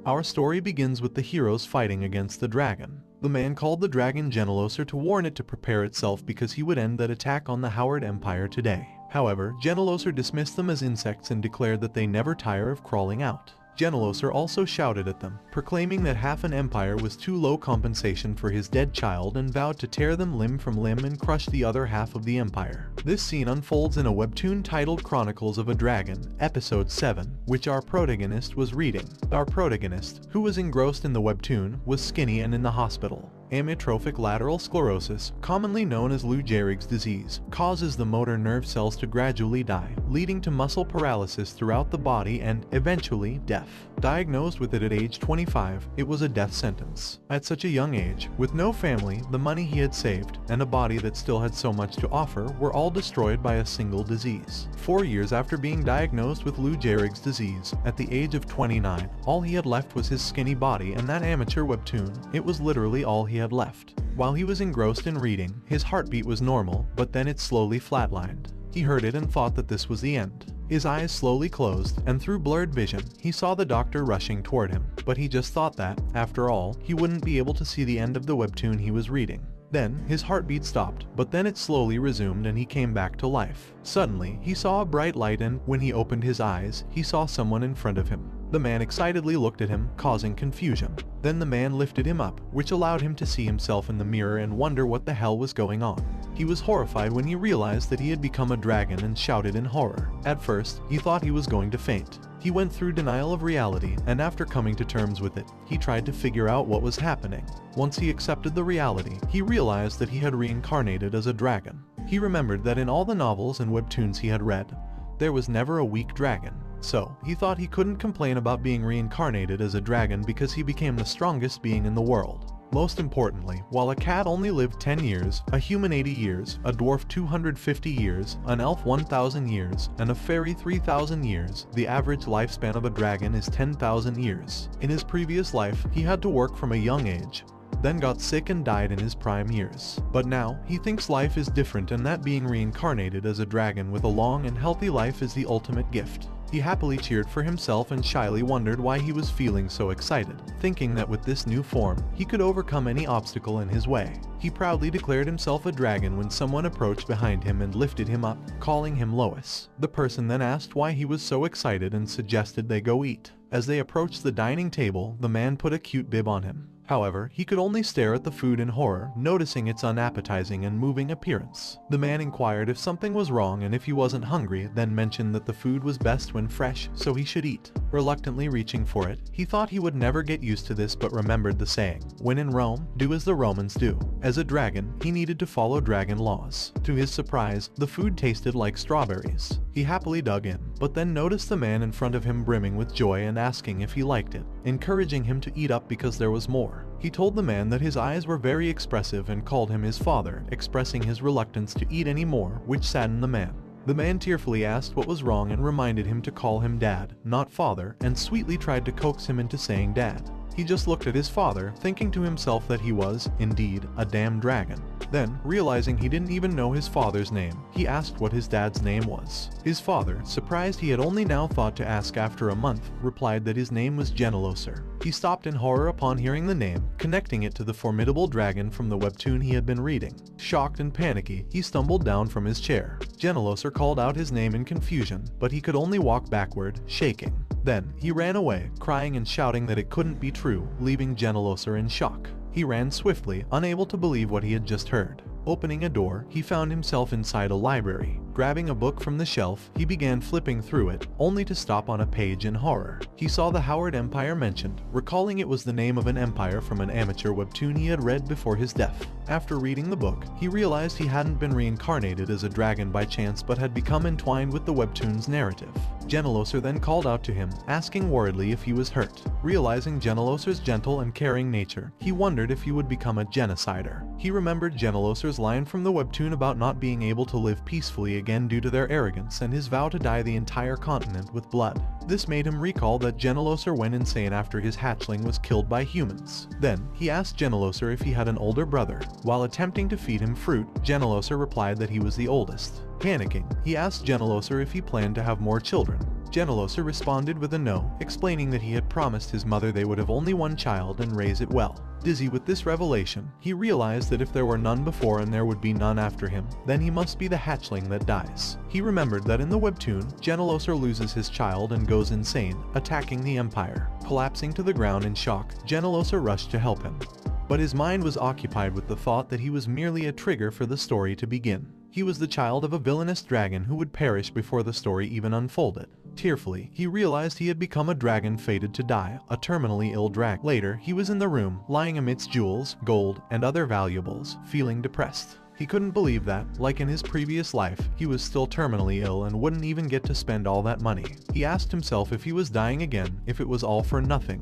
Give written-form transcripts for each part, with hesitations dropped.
Our story begins with the heroes fighting against the dragon. The man called the dragon Geneloser to warn it to prepare itself because he would end that attack on the Howard Empire today. However, Geneloser dismissed them as insects and declared that they never tire of crawling out. Geneloser also shouted at them, proclaiming that half an empire was too low compensation for his dead child and vowed to tear them limb from limb and crush the other half of the empire. This scene unfolds in a webtoon titled Chronicles of a Dragon, Episode 7, which our protagonist was reading. Our protagonist, who was engrossed in the webtoon, was skinny and in the hospital. Amyotrophic lateral sclerosis, commonly known as Lou Gehrig's disease, causes the motor nerve cells to gradually die, leading to muscle paralysis throughout the body and, eventually, death. Diagnosed with it at age 25, it was a death sentence. At such a young age, with no family, the money he had saved, and a body that still had so much to offer were all destroyed by a single disease. 4 years after being diagnosed with Lou Gehrig's disease, at the age of 29, all he had left was his skinny body and that amateur webtoon. It was literally all he had left. While he was engrossed in reading, his heartbeat was normal, but then it slowly flatlined. He heard it and thought that this was the end. His eyes slowly closed, and through blurred vision, he saw the doctor rushing toward him, but he just thought that, after all, he wouldn't be able to see the end of the webtoon he was reading. Then, his heartbeat stopped, but then it slowly resumed and he came back to life. Suddenly, he saw a bright light and, when he opened his eyes, he saw someone in front of him. The man excitedly looked at him, causing confusion. Then the man lifted him up, which allowed him to see himself in the mirror and wonder what the hell was going on. He was horrified when he realized that he had become a dragon and shouted in horror. At first, he thought he was going to faint. He went through denial of reality, and after coming to terms with it, he tried to figure out what was happening. Once he accepted the reality, he realized that he had reincarnated as a dragon. He remembered that in all the novels and webtoons he had read, there was never a weak dragon. So, he thought he couldn't complain about being reincarnated as a dragon because he became the strongest being in the world. Most importantly, while a cat only lived 10 years, a human 80 years, a dwarf 250 years, an elf 1,000 years, and a fairy 3,000 years, the average lifespan of a dragon is 10,000 years. In his previous life, he had to work from a young age, then got sick and died in his prime years. But now, he thinks life is different and that being reincarnated as a dragon with a long and healthy life is the ultimate gift. He happily cheered for himself and shyly wondered why he was feeling so excited, thinking that with this new form, he could overcome any obstacle in his way. He proudly declared himself a dragon when someone approached behind him and lifted him up, calling him Lois. The person then asked why he was so excited and suggested they go eat. As they approached the dining table, the man put a cute bib on him. However, he could only stare at the food in horror, noticing its unappetizing and moving appearance. The man inquired if something was wrong and if he wasn't hungry, then mentioned that the food was best when fresh, so he should eat. Reluctantly reaching for it, he thought he would never get used to this but remembered the saying, "When in Rome, do as the Romans do." As a dragon, he needed to follow dragon laws. To his surprise, the food tasted like strawberries. He happily dug in, but then noticed the man in front of him brimming with joy and asking if he liked it, encouraging him to eat up because there was more. He told the man that his eyes were very expressive and called him his father, expressing his reluctance to eat any more, which saddened the man. The man tearfully asked what was wrong and reminded him to call him dad, not father, and sweetly tried to coax him into saying dad. He just looked at his father, thinking to himself that he was, indeed, a damn dragon. Then, realizing he didn't even know his father's name, he asked what his dad's name was. His father, surprised he had only now thought to ask after a month, replied that his name was Geneloser. He stopped in horror upon hearing the name, connecting it to the formidable dragon from the webtoon he had been reading. Shocked and panicky, he stumbled down from his chair. Geneloser called out his name in confusion, but he could only walk backward, shaking. Then, he ran away, crying and shouting that it couldn't be true, leaving Geneloser in shock. He ran swiftly, unable to believe what he had just heard. Opening a door, he found himself inside a library. Grabbing a book from the shelf, he began flipping through it, only to stop on a page in horror. He saw the Howard Empire mentioned, recalling it was the name of an empire from an amateur webtoon he had read before his death. After reading the book, he realized he hadn't been reincarnated as a dragon by chance but had become entwined with the webtoon's narrative. Geneloser then called out to him, asking worriedly if he was hurt. Realizing Geneloser's gentle and caring nature, he wondered if he would become a genocider. He remembered Geneloser's line from the webtoon about not being able to live peacefully again due to their arrogance and his vow to dye the entire continent with blood. This made him recall that Geneloser went insane after his hatchling was killed by humans. Then, he asked Geneloser if he had an older brother. While attempting to feed him fruit, Geneloser replied that he was the oldest. Panicking, he asked Geneloser if he planned to have more children. Genelloser responded with a no, explaining that he had promised his mother they would have only one child and raise it well. Dizzy with this revelation, he realized that if there were none before and there would be none after him, then he must be the hatchling that dies. He remembered that in the webtoon, Genelloser loses his child and goes insane, attacking the Empire. Collapsing to the ground in shock, Genelloser rushed to help him. But his mind was occupied with the thought that he was merely a trigger for the story to begin. He was the child of a villainous dragon who would perish before the story even unfolded. Tearfully, he realized he had become a dragon fated to die, a terminally ill dragon. Later, he was in the room, lying amidst jewels, gold, and other valuables, feeling depressed. He couldn't believe that, like in his previous life, he was still terminally ill and wouldn't even get to spend all that money. He asked himself if he was dying again, if it was all for nothing.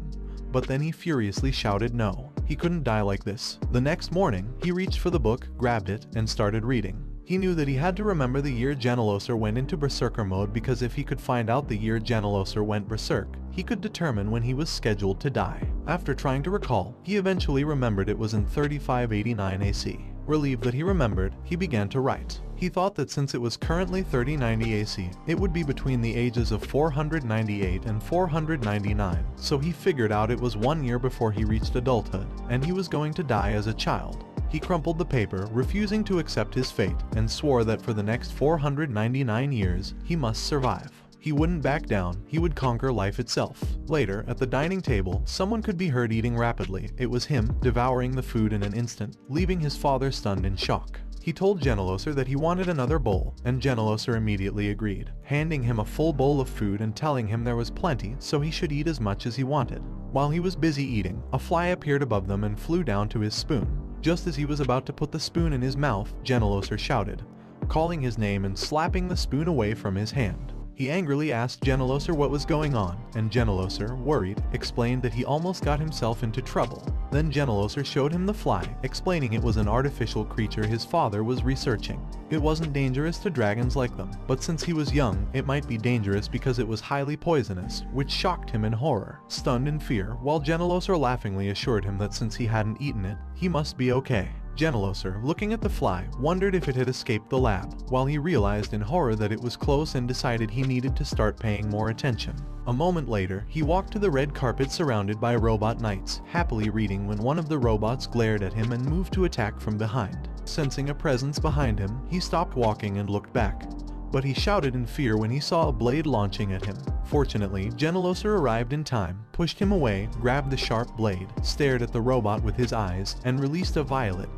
But then he furiously shouted no. He couldn't die like this. The next morning, he reached for the book, grabbed it, and started reading. He knew that he had to remember the year Genelloser went into berserker mode, because if he could find out the year Genelloser went berserk, he could determine when he was scheduled to die. After trying to recall, he eventually remembered it was in 3589 AC. Relieved that he remembered, he began to write. He thought that since it was currently 3090 AC, it would be between the ages of 498 and 499, so he figured out it was 1 year before he reached adulthood, and he was going to die as a child. He crumpled the paper, refusing to accept his fate, and swore that for the next 499 years, he must survive. He wouldn't back down, he would conquer life itself. Later, at the dining table, someone could be heard eating rapidly. It was him, devouring the food in an instant, leaving his father stunned in shock. He told Genelloser that he wanted another bowl, and Genelloser immediately agreed, handing him a full bowl of food and telling him there was plenty, so he should eat as much as he wanted. While he was busy eating, a fly appeared above them and flew down to his spoon. Just as he was about to put the spoon in his mouth, Genelloser shouted, calling his name and slapping the spoon away from his hand. He angrily asked Genelloser what was going on, and Genelloser, worried, explained that he almost got himself into trouble. Then Genelloser showed him the fly, explaining it was an artificial creature his father was researching. It wasn't dangerous to dragons like them, but since he was young, it might be dangerous because it was highly poisonous, which shocked him in horror. Stunned in fear, while Genelloser laughingly assured him that since he hadn't eaten it, he must be okay. Genelloser, looking at the fly, wondered if it had escaped the lab, while he realized in horror that it was close and decided he needed to start paying more attention. A moment later, he walked to the red carpet surrounded by robot knights, happily reading when one of the robots glared at him and moved to attack from behind. Sensing a presence behind him, he stopped walking and looked back. But he shouted in fear when he saw a blade launching at him. Fortunately, Genelloser arrived in time, pushed him away, grabbed the sharp blade, stared at the robot with his eyes, and released a violet,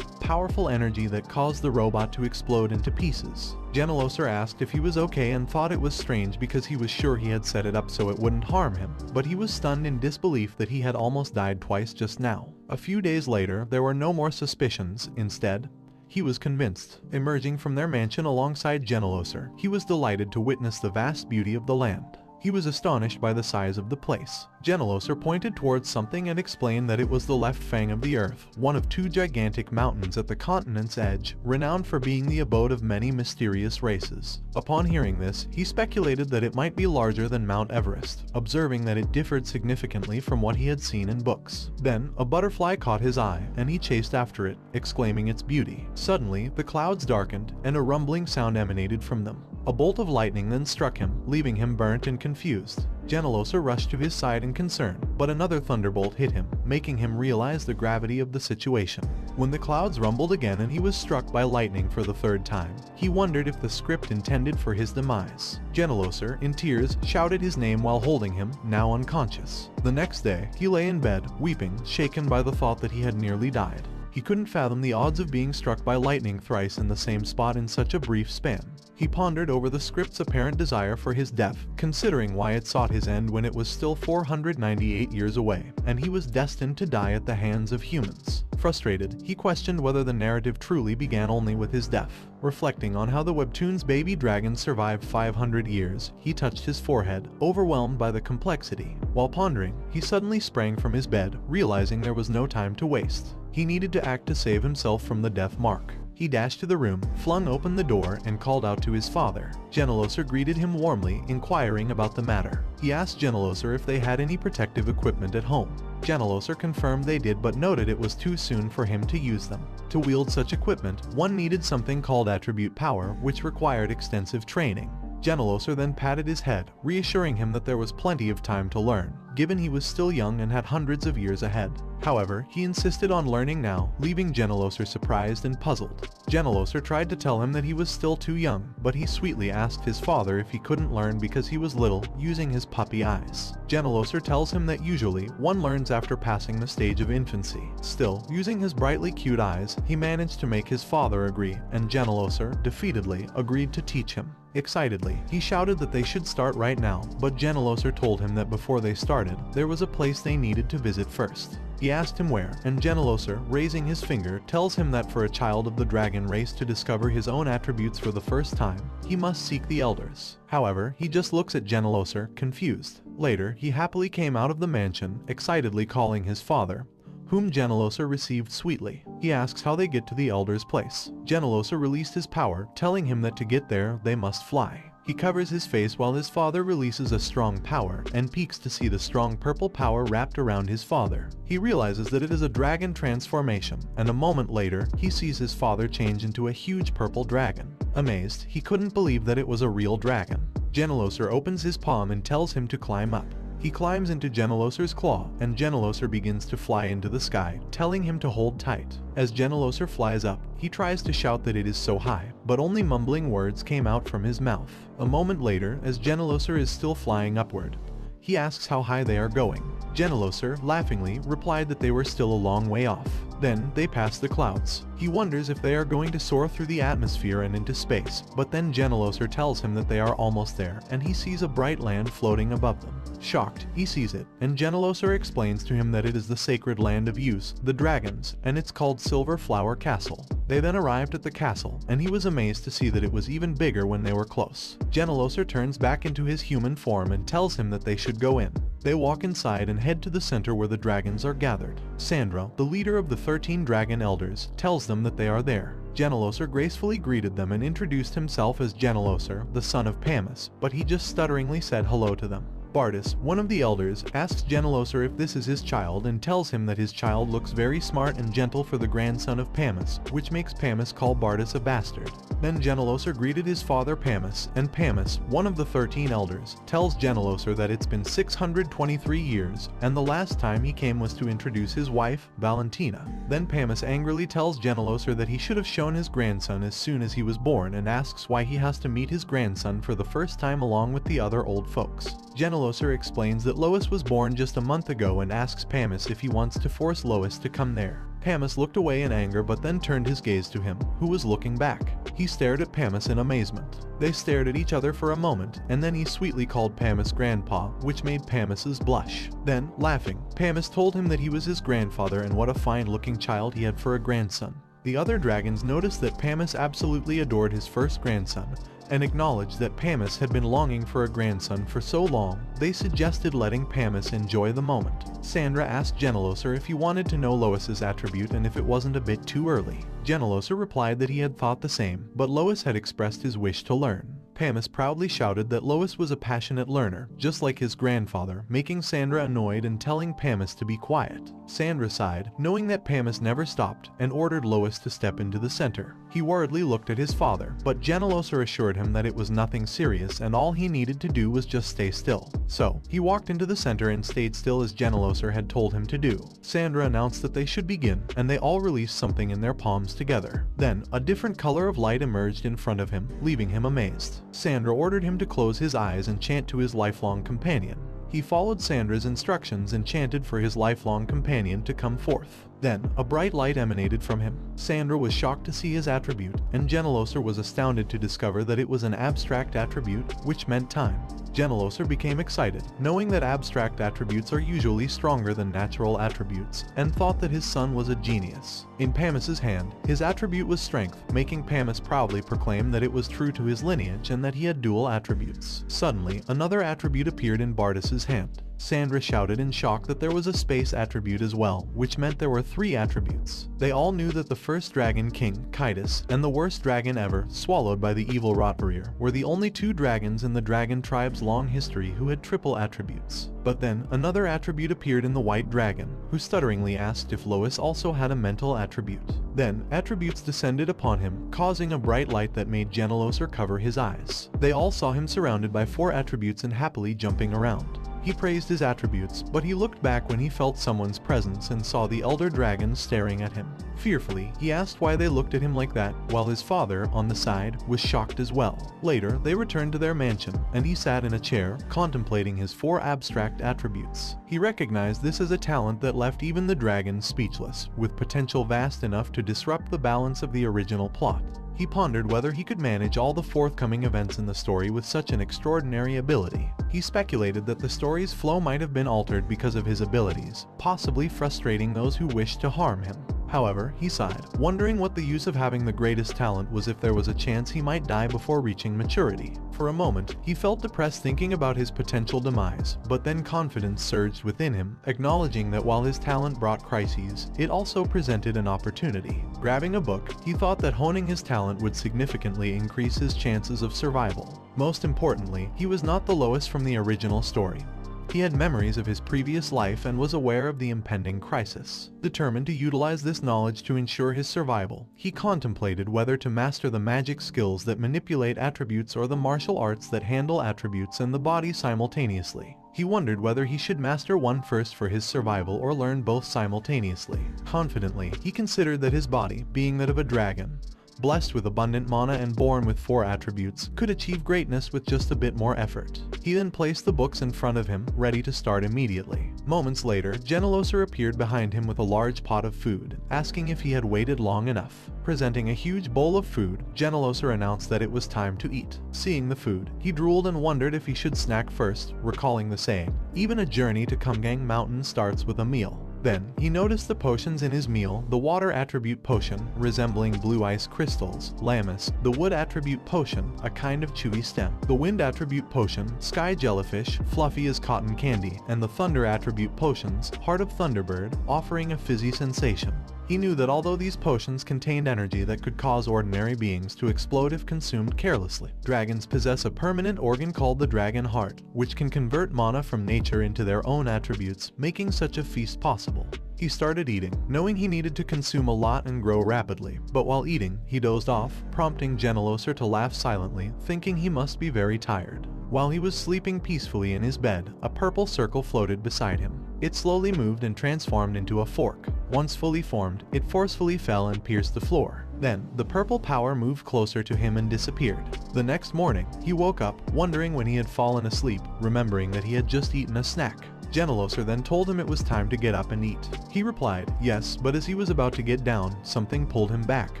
powerful energy that caused the robot to explode into pieces. Genelloser asked if he was okay and thought it was strange because he was sure he had set it up so it wouldn't harm him, but he was stunned in disbelief that he had almost died twice just now. A few days later, there were no more suspicions. Instead, he was convinced. Emerging from their mansion alongside Genelloser, he was delighted to witness the vast beauty of the land. He was astonished by the size of the place. Genelloser pointed towards something and explained that it was the left fang of the earth, one of two gigantic mountains at the continent's edge, renowned for being the abode of many mysterious races. Upon hearing this, he speculated that it might be larger than Mount Everest, observing that it differed significantly from what he had seen in books. Then, a butterfly caught his eye, and he chased after it, exclaiming its beauty. Suddenly, the clouds darkened, and a rumbling sound emanated from them. A bolt of lightning then struck him, leaving him burnt and confused. Genelloser rushed to his side in concern, but another thunderbolt hit him, making him realize the gravity of the situation. When the clouds rumbled again and he was struck by lightning for the third time, he wondered if the script intended for his demise. Genelloser, in tears, shouted his name while holding him, now unconscious. The next day, he lay in bed, weeping, shaken by the thought that he had nearly died. He couldn't fathom the odds of being struck by lightning thrice in the same spot in such a brief span. He pondered over the script's apparent desire for his death, considering why it sought his end when it was still 498 years away, and he was destined to die at the hands of humans. Frustrated, he questioned whether the narrative truly began only with his death. Reflecting on how the webtoon's baby dragon survived 500 years, he touched his forehead, overwhelmed by the complexity. While pondering, he suddenly sprang from his bed, realizing there was no time to waste. He needed to act to save himself from the death mark. He dashed to the room, flung open the door, and called out to his father. Genelloser greeted him warmly, inquiring about the matter. He asked Genelloser if they had any protective equipment at home. Genelloser confirmed they did, but noted it was too soon for him to use them. To wield such equipment, one needed something called attribute power, which required extensive training. Geneloser then patted his head, reassuring him that there was plenty of time to learn, given he was still young and had hundreds of years ahead. However, he insisted on learning now, leaving Geneloser surprised and puzzled. Geneloser tried to tell him that he was still too young, but he sweetly asked his father if he couldn't learn because he was little, using his puppy eyes. Geneloser tells him that usually, one learns after passing the stage of infancy. Still, using his brightly cute eyes, he managed to make his father agree, and Geneloser, defeatedly, agreed to teach him. Excitedly, he shouted that they should start right now, but Geneloser told him that before they started, there was a place they needed to visit first. He asked him where, and Geneloser, raising his finger, tells him that for a child of the dragon race to discover his own attributes for the first time, he must seek the elders. However, he just looks at Geneloser, confused. Later, he happily came out of the mansion, excitedly calling his father, whom Geneloser received sweetly. He asks how they get to the elder's place. Geneloser released his power, telling him that to get there, they must fly. He covers his face while his father releases a strong power, and peeks to see the strong purple power wrapped around his father. He realizes that it is a dragon transformation, and a moment later, he sees his father change into a huge purple dragon. Amazed, he couldn't believe that it was a real dragon. Geneloser opens his palm and tells him to climb up. He climbs into Geneloser's claw, and Geneloser begins to fly into the sky, telling him to hold tight. As Geneloser flies up, he tries to shout that it is so high, but only mumbling words came out from his mouth. A moment later, as Geneloser is still flying upward, he asks how high they are going. Geneloser, laughingly, replied that they were still a long way off. Then, they pass the clouds. He wonders if they are going to soar through the atmosphere and into space, but then Geneloser tells him that they are almost there, and he sees a bright land floating above them. Shocked, he sees it, and Geneloser explains to him that it is the sacred land of use, the dragons, and it's called Silver Flower Castle. They then arrived at the castle, and he was amazed to see that it was even bigger when they were close. Geneloser turns back into his human form and tells him that they should go in. They walk inside and head to the center where the dragons are gathered. Sandra, the leader of the 13 dragon elders, tells them that they are there. Geneloser gracefully greeted them and introduced himself as Geneloser, the son of Pamis, but he just stutteringly said hello to them. Bardus, one of the elders, asks Geneloser if this is his child and tells him that his child looks very smart and gentle for the grandson of Pamis, which makes Pamis call Bardus a bastard. Then Geneloser greeted his father Pamis, and Pamis, one of the 13 elders, tells Geneloser that it's been 623 years, and the last time he came was to introduce his wife, Valentina. Then Pamis angrily tells Geneloser that he should have shown his grandson as soon as he was born and asks why he has to meet his grandson for the first time along with the other old folks. Geneloser explains that Lois was born just a month ago and asks Pamis if he wants to force Lois to come there. Pamis looked away in anger but then turned his gaze to him, who was looking back. He stared at Pamis in amazement. They stared at each other for a moment, and then he sweetly called Pamis grandpa, which made Pamis's blush. Then, laughing, Pamis told him that he was his grandfather and what a fine-looking child he had for a grandson. The other dragons noticed that Pamis absolutely adored his first grandson, and acknowledged that Pamis had been longing for a grandson for so long, they suggested letting Pamis enjoy the moment. Sandra asked Geneloser if he wanted to know Lois's attribute and if it wasn't a bit too early. Geneloser replied that he had thought the same, but Lois had expressed his wish to learn. Pamis proudly shouted that Lois was a passionate learner, just like his grandfather, making Sandra annoyed and telling Pamis to be quiet. Sandra sighed, knowing that Pamis never stopped, and ordered Lois to step into the center. He worriedly looked at his father, but Geneloser assured him that it was nothing serious and all he needed to do was just stay still. So, he walked into the center and stayed still as Geneloser had told him to do. Sandra announced that they should begin, and they all released something in their palms together. Then, a different color of light emerged in front of him, leaving him amazed. Sandra ordered him to close his eyes and chant to his lifelong companion. He followed Sandra's instructions and chanted for his lifelong companion to come forth. Then, a bright light emanated from him. Sandra was shocked to see his attribute, and Geneloser was astounded to discover that it was an abstract attribute, which meant time. Geneloser became excited, knowing that abstract attributes are usually stronger than natural attributes, and thought that his son was a genius. In Pamis's hand, his attribute was strength, making Pamis proudly proclaim that it was true to his lineage and that he had dual attributes. Suddenly, another attribute appeared in Bardus's hand. Sandra shouted in shock that there was a space attribute as well, which meant there were 3 attributes. They all knew that the first dragon king, Kitus, and the worst dragon ever, swallowed by the evil Rotvarir, were the only 2 dragons in the dragon tribe's long history who had triple attributes. But then, another attribute appeared in the white dragon, who stutteringly asked if Lois also had a mental attribute. Then, attributes descended upon him, causing a bright light that made Geneloser cover his eyes. They all saw him surrounded by 4 attributes and happily jumping around. He praised his attributes, but he looked back when he felt someone's presence and saw the elder dragon staring at him. Fearfully, he asked why they looked at him like that, while his father, on the side, was shocked as well. Later, they returned to their mansion, and he sat in a chair, contemplating his 4 abstract attributes. He recognized this as a talent that left even the dragon speechless, with potential vast enough to disrupt the balance of the original plot. He pondered whether he could manage all the forthcoming events in the story with such an extraordinary ability. He speculated that the story's flow might have been altered because of his abilities, possibly frustrating those who wished to harm him. However, he sighed, wondering what the use of having the greatest talent was if there was a chance he might die before reaching maturity. For a moment, he felt depressed thinking about his potential demise, but then confidence surged within him, acknowledging that while his talent brought crises, it also presented an opportunity. Grabbing a book, he thought that honing his talent would significantly increase his chances of survival. Most importantly, he was not the Lois from the original story. He had memories of his previous life and was aware of the impending crisis. Determined to utilize this knowledge to ensure his survival, he contemplated whether to master the magic skills that manipulate attributes or the martial arts that handle attributes and the body simultaneously. He wondered whether he should master one first for his survival or learn both simultaneously. Confidently, he considered that his body, being that of a dragon, blessed with abundant mana and born with 4 attributes, could achieve greatness with just a bit more effort. He then placed the books in front of him, ready to start immediately. Moments later, Geneloser appeared behind him with a large pot of food, asking if he had waited long enough. Presenting a huge bowl of food, Geneloser announced that it was time to eat. Seeing the food, he drooled and wondered if he should snack first, recalling the saying, "Even a journey to Kumgang Mountain starts with a meal." Then, he noticed the potions in his meal, the water attribute potion, resembling blue ice crystals, Lamus, the wood attribute potion, a kind of chewy stem, the wind attribute potion, sky jellyfish, fluffy as cotton candy, and the thunder attribute potions, heart of thunderbird, offering a fizzy sensation. He knew that although these potions contained energy that could cause ordinary beings to explode if consumed carelessly, dragons possess a permanent organ called the dragon heart, which can convert mana from nature into their own attributes, making such a feast possible. He started eating, knowing he needed to consume a lot and grow rapidly, but while eating, he dozed off, prompting Geneloser to laugh silently, thinking he must be very tired. While he was sleeping peacefully in his bed, a purple circle floated beside him. It slowly moved and transformed into a fork. Once fully formed, it forcefully fell and pierced the floor. Then, the purple power moved closer to him and disappeared. The next morning, he woke up, wondering when he had fallen asleep, remembering that he had just eaten a snack. Geneloser then told him it was time to get up and eat. He replied, yes, but as he was about to get down, something pulled him back,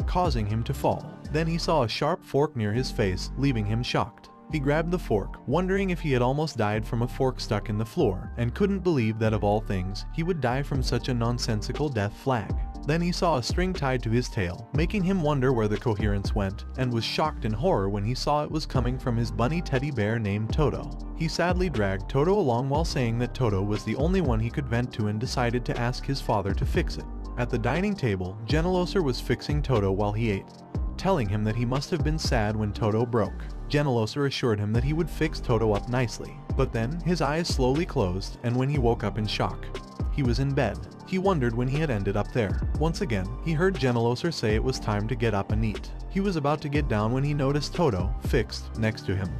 causing him to fall. Then he saw a sharp fork near his face, leaving him shocked. He grabbed the fork, wondering if he had almost died from a fork stuck in the floor, and couldn't believe that of all things, he would die from such a nonsensical death flag. Then he saw a string tied to his tail, making him wonder where the coherence went, and was shocked in horror when he saw it was coming from his bunny teddy bear named Toto. He sadly dragged Toto along while saying that Toto was the only one he could vent to and decided to ask his father to fix it. At the dining table, Geneloser was fixing Toto while he ate, telling him that he must have been sad when Toto broke. Geneloser assured him that he would fix Toto up nicely, but then his eyes slowly closed, and when he woke up in shock, he was in bed. He wondered when he had ended up there. Once again, he heard Geneloser say it was time to get up and eat. He was about to get down when he noticed Toto, fixed, next to him,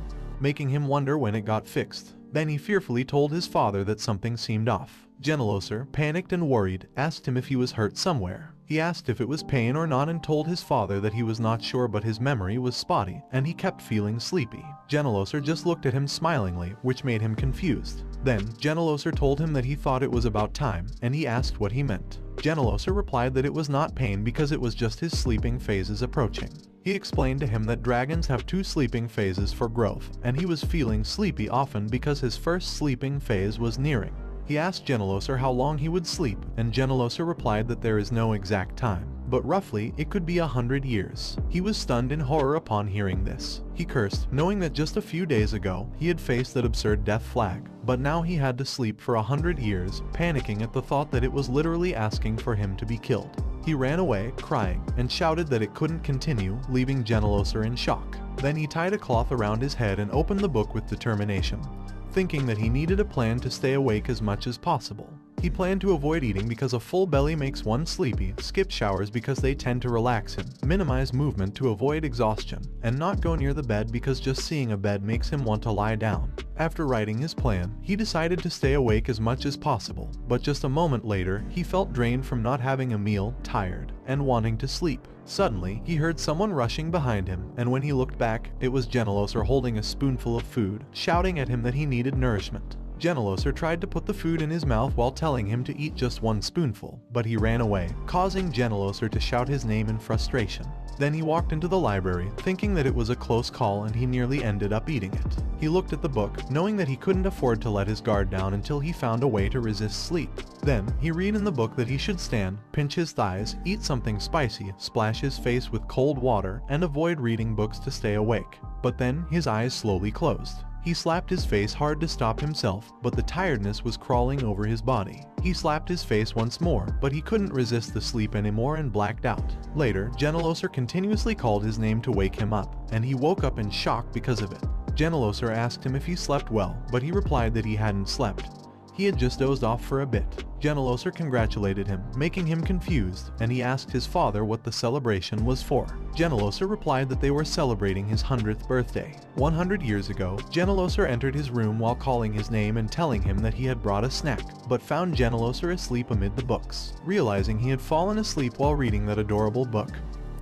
making him wonder when it got fixed. Then he fearfully told his father that something seemed off. Geneloser, panicked and worried, asked him if he was hurt somewhere. He asked if it was pain or not and told his father that he was not sure, but his memory was spotty, and he kept feeling sleepy. Geneloser just looked at him smilingly, which made him confused. Then, Geneloser told him that he thought it was about time, and he asked what he meant. Geneloser replied that it was not pain because it was just his sleeping phases approaching. He explained to him that dragons have 2 sleeping phases for growth, and he was feeling sleepy often because his first sleeping phase was nearing. He asked Geneloser how long he would sleep, and Geneloser replied that there is no exact time, but roughly it could be 100 years. He was stunned in horror upon hearing this. He cursed, knowing that just a few days ago he had faced that absurd death flag, but now he had to sleep for 100 years, panicking at the thought that it was literally asking for him to be killed. He ran away, crying, and shouted that it couldn't continue, leaving Geneloser in shock. Then he tied a cloth around his head and opened the book with determination, thinking that he needed a plan to stay awake as much as possible. He planned to avoid eating because a full belly makes one sleepy, skip showers because they tend to relax him, minimize movement to avoid exhaustion, and not go near the bed because just seeing a bed makes him want to lie down. After writing his plan, he decided to stay awake as much as possible, but just a moment later, he felt drained from not having a meal, tired, and wanting to sleep. Suddenly, he heard someone rushing behind him, and when he looked back, it was Genelloser holding a spoonful of food, shouting at him that he needed nourishment. Genelloser tried to put the food in his mouth while telling him to eat just one spoonful, but he ran away, causing Genelloser to shout his name in frustration. Then he walked into the library, thinking that it was a close call, and he nearly ended up eating it. He looked at the book, knowing that he couldn't afford to let his guard down until he found a way to resist sleep. Then, he read in the book that he should stand, pinch his thighs, eat something spicy, splash his face with cold water, and avoid reading books to stay awake. But then, his eyes slowly closed. He slapped his face hard to stop himself, but the tiredness was crawling over his body. He slapped his face once more, but he couldn't resist the sleep anymore and blacked out. Later, Genelloser continuously called his name to wake him up, and he woke up in shock because of it. Genelloser asked him if he slept well, but he replied that he hadn't slept. He had just dozed off for a bit. Genelloser congratulated him, making him confused, and he asked his father what the celebration was for. Genelloser replied that they were celebrating his 100th birthday. 100 years ago, Genelloser entered his room while calling his name and telling him that he had brought a snack, but found Genelloser asleep amid the books. Realizing he had fallen asleep while reading that adorable book,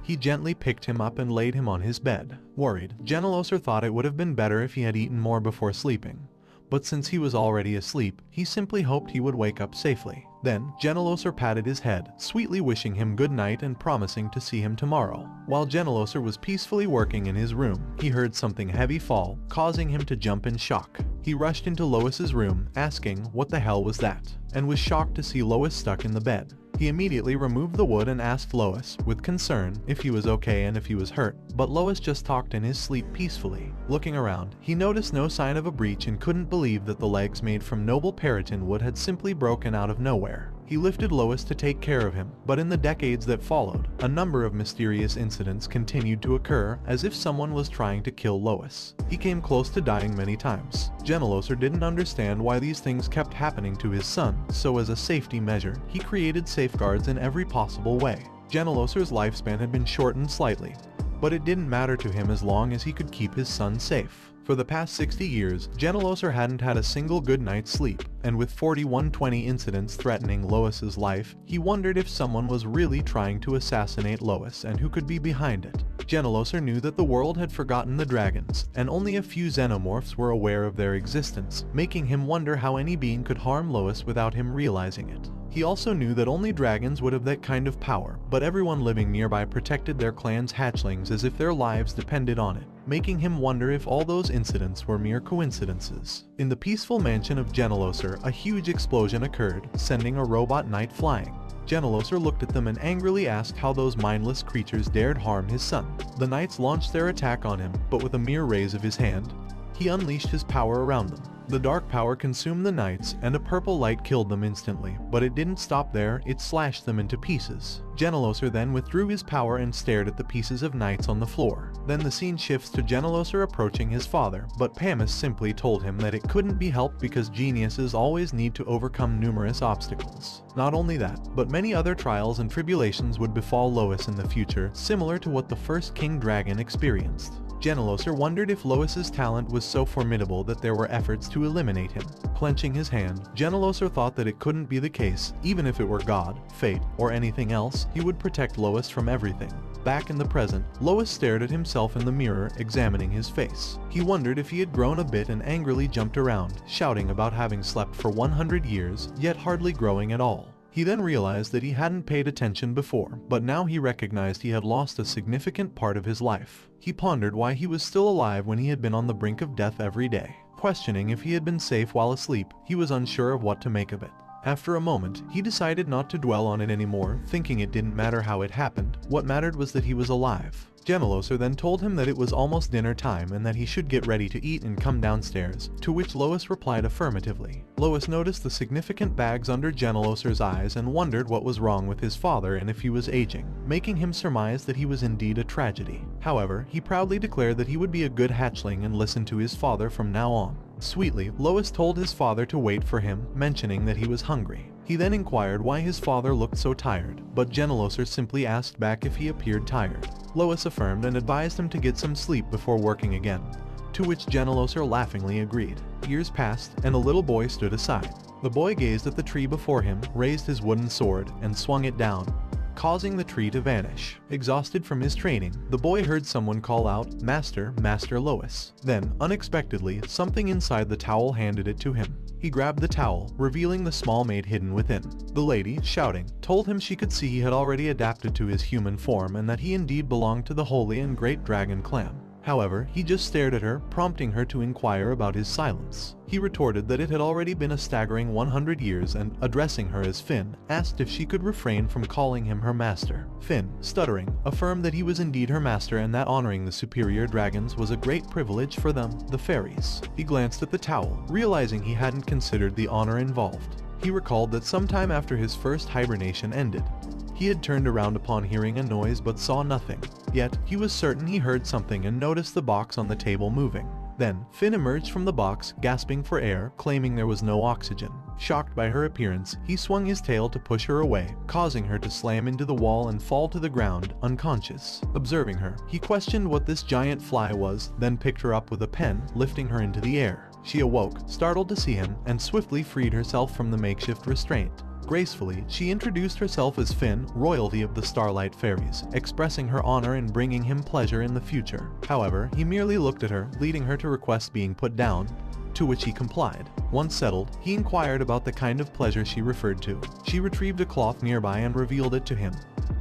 he gently picked him up and laid him on his bed. Worried, Genelloser thought it would have been better if he had eaten more before sleeping. But since he was already asleep, he simply hoped he would wake up safely. Then, Genelloser patted his head, sweetly wishing him good night and promising to see him tomorrow. While Genelloser was peacefully working in his room, he heard something heavy fall, causing him to jump in shock. He rushed into Lois's room, asking what the hell was that, and was shocked to see Lois stuck in the bed. He immediately removed the wood and asked Lois, with concern, if he was okay and if he was hurt, but Lois just talked in his sleep peacefully. Looking around, he noticed no sign of a breach and couldn't believe that the legs made from noble periton wood had simply broken out of nowhere. He lifted Lois to take care of him, but in the decades that followed, a number of mysterious incidents continued to occur, as if someone was trying to kill Lois. He came close to dying many times. Genelloser didn't understand why these things kept happening to his son, so as a safety measure, he created safeguards in every possible way. Genelloser's lifespan had been shortened slightly, but it didn't matter to him as long as he could keep his son safe. For the past 60 years, Genelloser hadn't had a single good night's sleep, and with 4120 incidents threatening Lois's life, he wondered if someone was really trying to assassinate Lois and who could be behind it. Genelloser knew that the world had forgotten the dragons, and only a few xenomorphs were aware of their existence, making him wonder how any being could harm Lois without him realizing it. He also knew that only dragons would have that kind of power, but everyone living nearby protected their clan's hatchlings as if their lives depended on it, making him wonder if all those incidents were mere coincidences. In the peaceful mansion of Genelloser, a huge explosion occurred, sending a robot knight flying. Genelloser looked at them and angrily asked how those mindless creatures dared harm his son. The knights launched their attack on him, but with a mere raise of his hand, he unleashed his power around them. The dark power consumed the knights, and a purple light killed them instantly, but it didn't stop there, it slashed them into pieces. Genelloser then withdrew his power and stared at the pieces of knights on the floor. Then the scene shifts to Genelloser approaching his father, but Pamis simply told him that it couldn't be helped because geniuses always need to overcome numerous obstacles. Not only that, but many other trials and tribulations would befall Lois in the future, similar to what the first King Dragon experienced. Genelloser wondered if Lois's talent was so formidable that there were efforts to eliminate him. Clenching his hand, Genelloser thought that it couldn't be the case. Even if it were God, fate, or anything else, he would protect Lois from everything. Back in the present, Lois stared at himself in the mirror, examining his face. He wondered if he had grown a bit and angrily jumped around, shouting about having slept for 100 years, yet hardly growing at all. He then realized that he hadn't paid attention before, but now he recognized he had lost a significant part of his life. He pondered why he was still alive when he had been on the brink of death every day. Questioning if he had been safe while asleep, he was unsure of what to make of it. After a moment, he decided not to dwell on it anymore, thinking it didn't matter how it happened. What mattered was that he was alive. Genelloser then told him that it was almost dinner time and that he should get ready to eat and come downstairs, to which Lois replied affirmatively. Lois noticed the significant bags under Genelloser's eyes and wondered what was wrong with his father and if he was aging, making him surmise that he was indeed a tragedy. However, he proudly declared that he would be a good hatchling and listen to his father from now on. Sweetly, Lois told his father to wait for him, mentioning that he was hungry. He then inquired why his father looked so tired, but Geneloser simply asked back if he appeared tired. Lois affirmed and advised him to get some sleep before working again, to which Geneloser laughingly agreed. Years passed, and a little boy stood aside. The boy gazed at the tree before him, raised his wooden sword, and swung it down, causing the tree to vanish. Exhausted from his training, the boy heard someone call out, "Master, Master Lois." Then, unexpectedly, something inside the towel handed it to him. He grabbed the towel, revealing the small maid hidden within. The lady, shouting, told him she could see he had already adapted to his human form and that he indeed belonged to the holy and great dragon clan. However, he just stared at her, prompting her to inquire about his silence. He retorted that it had already been a staggering 100 years and, addressing her as Finn, asked if she could refrain from calling him her master. Finn, stuttering, affirmed that he was indeed her master and that honoring the superior dragons was a great privilege for them, the fairies. He glanced at the towel, realizing he hadn't considered the honor involved. He recalled that sometime after his first hibernation ended, he had turned around upon hearing a noise but saw nothing. Yet, he was certain he heard something and noticed the box on the table moving. Then, Finn emerged from the box, gasping for air, claiming there was no oxygen. Shocked by her appearance, he swung his tail to push her away, causing her to slam into the wall and fall to the ground, unconscious. Observing her, he questioned what this giant fly was, then picked her up with a pen, lifting her into the air. She awoke, startled to see him, and swiftly freed herself from the makeshift restraint. Gracefully, she introduced herself as Finn, royalty of the Starlight Fairies, expressing her honor in bringing him pleasure in the future. However, he merely looked at her, leading her to request being put down, to which he complied. Once settled, he inquired about the kind of pleasure she referred to. She retrieved a cloth nearby and revealed it to him,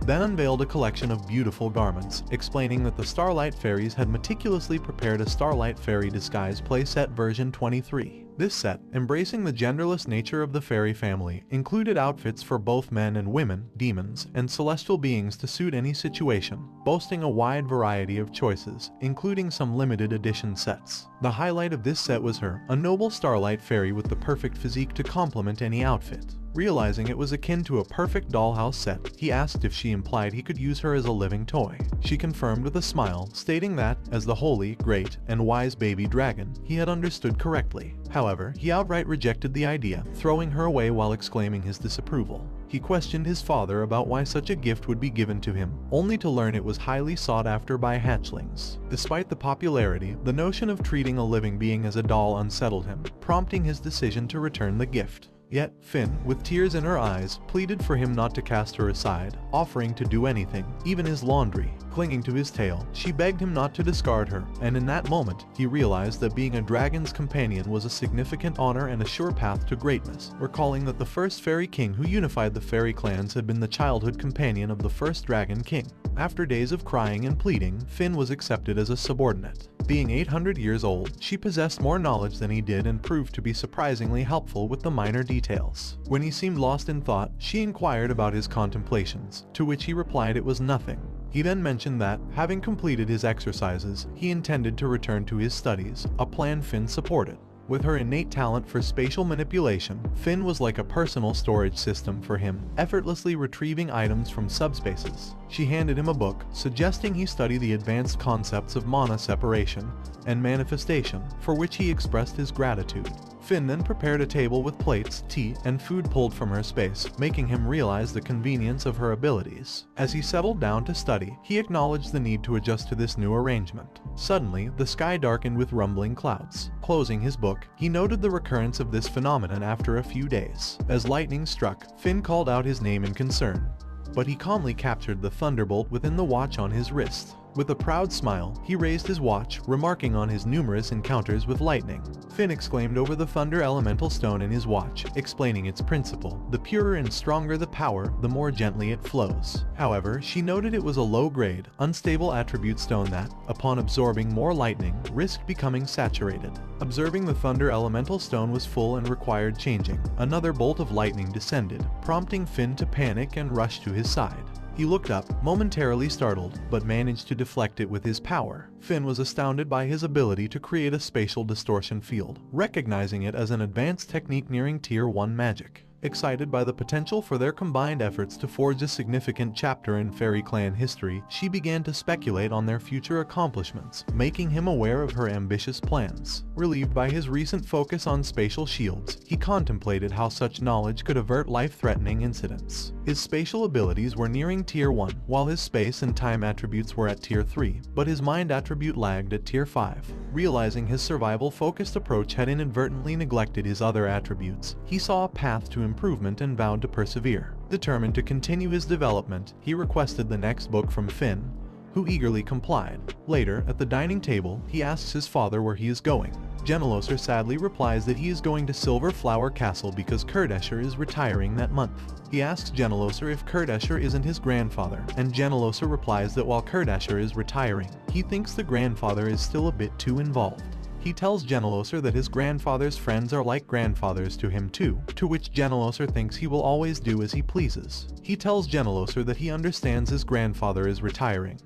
then unveiled a collection of beautiful garments, explaining that the Starlight Fairies had meticulously prepared a Starlight Fairy disguise playset version 23. This set, embracing the genderless nature of the fairy family, included outfits for both men and women, demons, and celestial beings to suit any situation, boasting a wide variety of choices, including some limited edition sets. The highlight of this set was her, a noble Starlight Fairy with the perfect physique to complement any outfit. Realizing it was akin to a perfect dollhouse set, he asked if she implied he could use her as a living toy. She confirmed with a smile, stating that, as the holy, great, and wise baby dragon, he had understood correctly. However, he outright rejected the idea, throwing her away while exclaiming his disapproval. He questioned his father about why such a gift would be given to him, only to learn it was highly sought after by hatchlings. Despite the popularity, the notion of treating a living being as a doll unsettled him, prompting his decision to return the gift. Yet, Finn, with tears in her eyes, pleaded for him not to cast her aside, offering to do anything, even his laundry. Clinging to his tail, she begged him not to discard her, and in that moment, he realized that being a dragon's companion was a significant honor and a sure path to greatness, recalling that the first fairy king who unified the fairy clans had been the childhood companion of the first dragon king. After days of crying and pleading, Finn was accepted as a subordinate. Being 800 years old, she possessed more knowledge than he did and proved to be surprisingly helpful with the minor details. When he seemed lost in thought, she inquired about his contemplations, to which he replied it was nothing. He then mentioned that, having completed his exercises, he intended to return to his studies, a plan Finn supported. With her innate talent for spatial manipulation, Finn was like a personal storage system for him, effortlessly retrieving items from subspaces. She handed him a book, suggesting he study the advanced concepts of mana separation and manifestation, for which he expressed his gratitude. Finn then prepared a table with plates, tea, and food pulled from her space, making him realize the convenience of her abilities. As he settled down to study, he acknowledged the need to adjust to this new arrangement. Suddenly, the sky darkened with rumbling clouds. Closing his book, he noted the recurrence of this phenomenon after a few days. As lightning struck, Finn called out his name in concern, but he calmly captured the thunderbolt within the watch on his wrist. With a proud smile, he raised his watch, remarking on his numerous encounters with lightning. Finn exclaimed over the thunder elemental stone in his watch, explaining its principle. The purer and stronger the power, the more gently it flows. However, she noted it was a low-grade, unstable attribute stone that, upon absorbing more lightning, risked becoming saturated. Observing the thunder elemental stone was full and required changing, another bolt of lightning descended, prompting Finn to panic and rush to his side. He looked up, momentarily startled, but managed to deflect it with his power. Finn was astounded by his ability to create a spatial distortion field, recognizing it as an advanced technique nearing Tier 1 magic. Excited by the potential for their combined efforts to forge a significant chapter in Fairy Clan history, she began to speculate on their future accomplishments, making him aware of her ambitious plans. Relieved by his recent focus on spatial shields, he contemplated how such knowledge could avert life-threatening incidents. His spatial abilities were nearing Tier 1, while his space and time attributes were at Tier 3, but his mind attribute lagged at Tier 5. Realizing his survival-focused approach had inadvertently neglected his other attributes, he saw a path to improvement and vowed to persevere. Determined to continue his development, he requested the next book from Finn, who eagerly complied. Later, at the dining table, he asks his father where he is going. Genelosser sadly replies that he is going to Silver Flower Castle because Kurdesher is retiring that month. He asks Genelosser if Kurdesher isn't his grandfather, and Genelosser replies that while Kurdesher is retiring, he thinks the grandfather is still a bit too involved. He tells Genelosser that his grandfather's friends are like grandfathers to him too, to which Genelosser thinks he will always do as he pleases. He tells Genelosser that he understands his grandfather is retiring,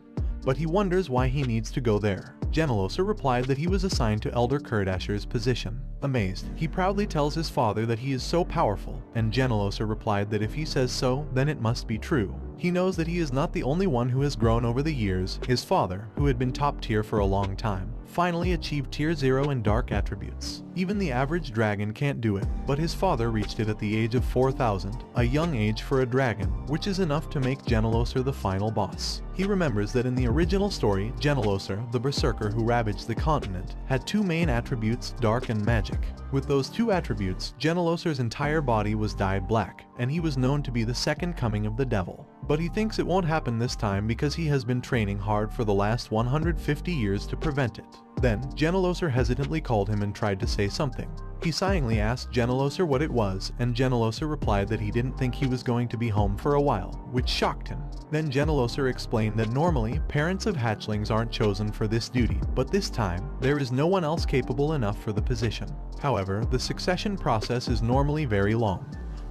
but he wonders why he needs to go there. Genelosser replied that he was assigned to Elder Kurdasher's position. Amazed, he proudly tells his father that he is so powerful, and Genelosser replied that if he says so, then it must be true. He knows that he is not the only one who has grown over the years. His father, who had been top tier for a long time, finally achieved Tier 0 in dark attributes. Even the average dragon can't do it, but his father reached it at the age of 4,000, a young age for a dragon, which is enough to make Genelosser the final boss. He remembers that in the original story, Genelosser, the berserker who ravaged the continent, had two main attributes, dark and magic. With those two attributes, Genelosser's entire body was dyed black, and he was known to be the second coming of the devil. But he thinks it won't happen this time because he has been training hard for the last 150 years to prevent it. Then, Genelosser hesitantly called him and tried to say something. He sighingly asked Genelosser what it was, and Genelosser replied that he didn't think he was going to be home for a while, which shocked him. Then Genelosser explained that normally, parents of hatchlings aren't chosen for this duty, but this time, there is no one else capable enough for the position. However, the succession process is normally very long,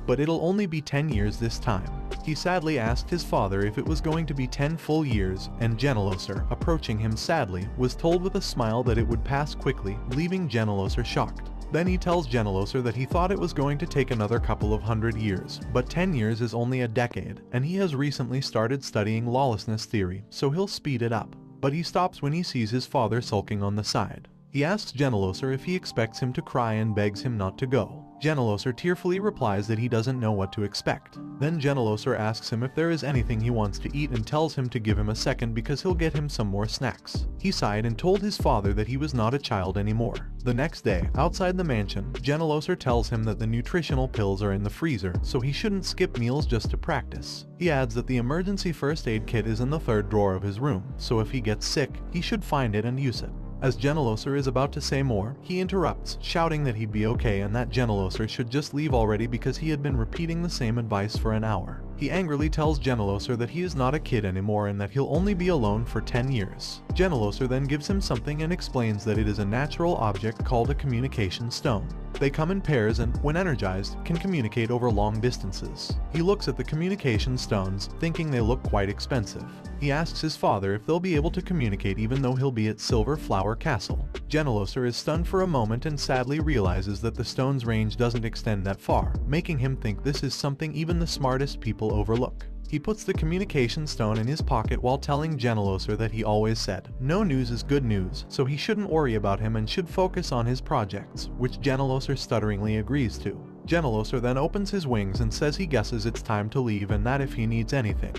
but it'll only be 10 years this time. He sadly asked his father if it was going to be 10 full years, and Genelosser, approaching him sadly, was told with a smile that it would pass quickly, leaving Genelosser shocked. Then he tells Genelosser that he thought it was going to take another couple of 100 years, but 10 years is only a decade, and he has recently started studying lawlessness theory, so he'll speed it up. But he stops when he sees his father sulking on the side. He asks Genelosser if he expects him to cry and begs him not to go. Genelosser tearfully replies that he doesn't know what to expect. Then Genelosser asks him if there is anything he wants to eat and tells him to give him a second because he'll get him some more snacks. He sighed and told his father that he was not a child anymore. The next day, outside the mansion, Genelosser tells him that the nutritional pills are in the freezer, so he shouldn't skip meals just to practice. He adds that the emergency first aid kit is in the third drawer of his room, so if he gets sick, he should find it and use it. As Genelosser is about to say more, he interrupts, shouting that he'd be okay and that Genelosser should just leave already because he had been repeating the same advice for an hour. He angrily tells Genelosser that he is not a kid anymore and that he'll only be alone for 10 years. Genelosser then gives him something and explains that it is a natural object called a communication stone. They come in pairs and, when energized, can communicate over long distances. He looks at the communication stones, thinking they look quite expensive. He asks his father if they'll be able to communicate even though he'll be at Silver Flower Castle. Genelosser is stunned for a moment and sadly realizes that the stone's range doesn't extend that far, making him think this is something even the smartest people overlook. He puts the communication stone in his pocket while telling Genelosser that he always said, "No news is good news," so he shouldn't worry about him and should focus on his projects, which Genelosser stutteringly agrees to. Genelosser then opens his wings and says he guesses it's time to leave and that if he needs anything,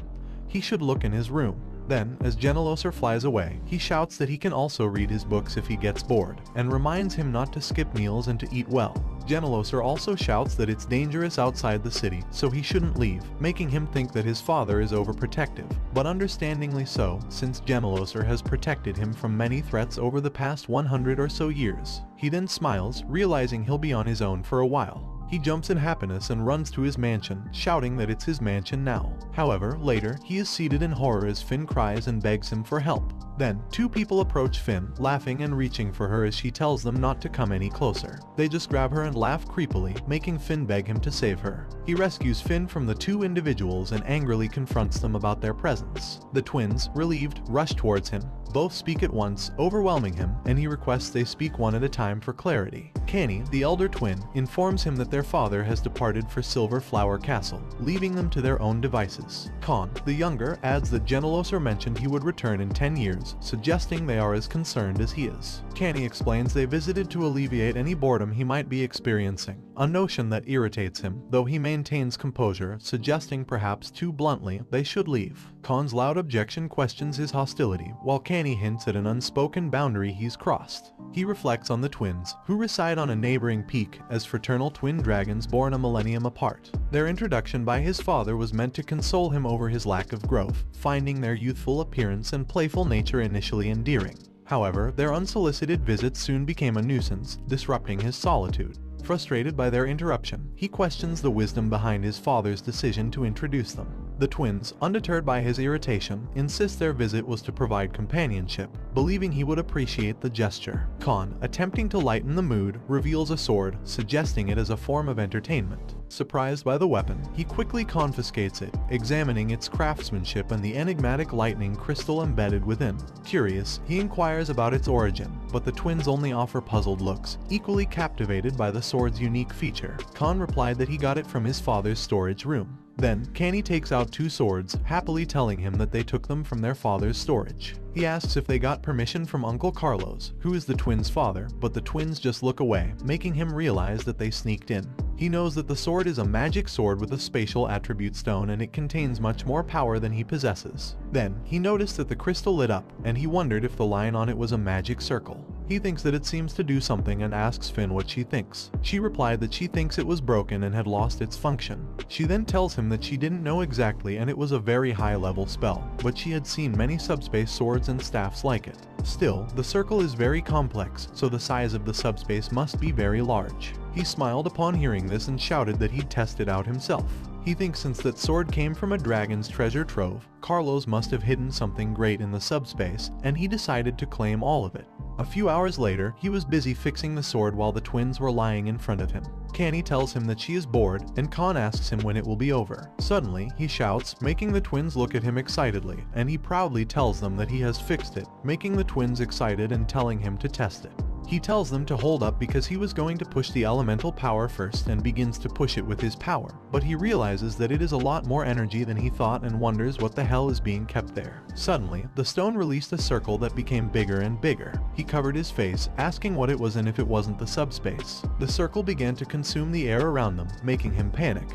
he should look in his room. Then, as Genelosser flies away, he shouts that he can also read his books if he gets bored, and reminds him not to skip meals and to eat well. Genelosser also shouts that it's dangerous outside the city, so he shouldn't leave, making him think that his father is overprotective, but understandingly so, since Genelosser has protected him from many threats over the past 100 or so years. He then smiles, realizing he'll be on his own for a while. He jumps in happiness and runs to his mansion, shouting that it's his mansion now. However, later, he is seated in horror as Finn cries and begs him for help. Then, two people approach Finn, laughing and reaching for her as she tells them not to come any closer. They just grab her and laugh creepily, making Finn beg him to save her. He rescues Finn from the two individuals and angrily confronts them about their presence. The twins, relieved, rush towards him. Both speak at once, overwhelming him, and he requests they speak one at a time for clarity. Canny, the elder twin, informs him that their father has departed for Silver Flower Castle, leaving them to their own devices. Con, the younger, adds that Geneloser mentioned he would return in 10 years, suggesting they are as concerned as he is. Canny explains they visited to alleviate any boredom he might be experiencing, a notion that irritates him, though he maintains composure, suggesting perhaps too bluntly they should leave. Con's loud objection questions his hostility, while Canny hints at an unspoken boundary he's crossed. He reflects on the twins, who reside on a neighboring peak as fraternal twin dragons born a millennium apart. Their introduction by his father was meant to console him over his lack of growth, finding their youthful appearance and playful nature initially endearing. However, their unsolicited visits soon became a nuisance, disrupting his solitude. Frustrated by their interruption, he questions the wisdom behind his father's decision to introduce them. The twins, undeterred by his irritation, insist their visit was to provide companionship, believing he would appreciate the gesture. Con, attempting to lighten the mood, reveals a sword, suggesting it as a form of entertainment. Surprised by the weapon, he quickly confiscates it, examining its craftsmanship and the enigmatic lightning crystal embedded within. Curious, he inquires about its origin, but the twins only offer puzzled looks, equally captivated by the sword's unique feature. Con replied that he got it from his father's storage room. Then, Canny takes out two swords, happily telling him that they took them from their father's storage. He asks if they got permission from Uncle Carlos, who is the twins' father, but the twins just look away, making him realize that they sneaked in. He knows that the sword is a magic sword with a spatial attribute stone and it contains much more power than he possesses. Then, he noticed that the crystal lit up, and he wondered if the line on it was a magic circle. He thinks that it seems to do something and asks Finn what she thinks. She replied that she thinks it was broken and had lost its function. She then tells him that she didn't know exactly and it was a very high-level spell, but she had seen many subspace swords and staffs like it. Still, the circle is very complex, so the size of the subspace must be very large. He smiled upon hearing this and shouted that he'd test it out himself. He thinks since that sword came from a dragon's treasure trove, Carlos must have hidden something great in the subspace, and he decided to claim all of it. A few hours later, he was busy fixing the sword while the twins were lying in front of him. Canny tells him that she is bored, and Con asks him when it will be over. Suddenly, he shouts, making the twins look at him excitedly, and he proudly tells them that he has fixed it, making the twins excited and telling him to test it. He tells them to hold up because he was going to push the elemental power first and begins to push it with his power, but he realizes that it is a lot more energy than he thought and wonders what the hell is being kept there. Suddenly, the stone released a circle that became bigger and bigger. He covered his face, asking what it was and if it wasn't the subspace. The circle began to consume the air around them, making him panic.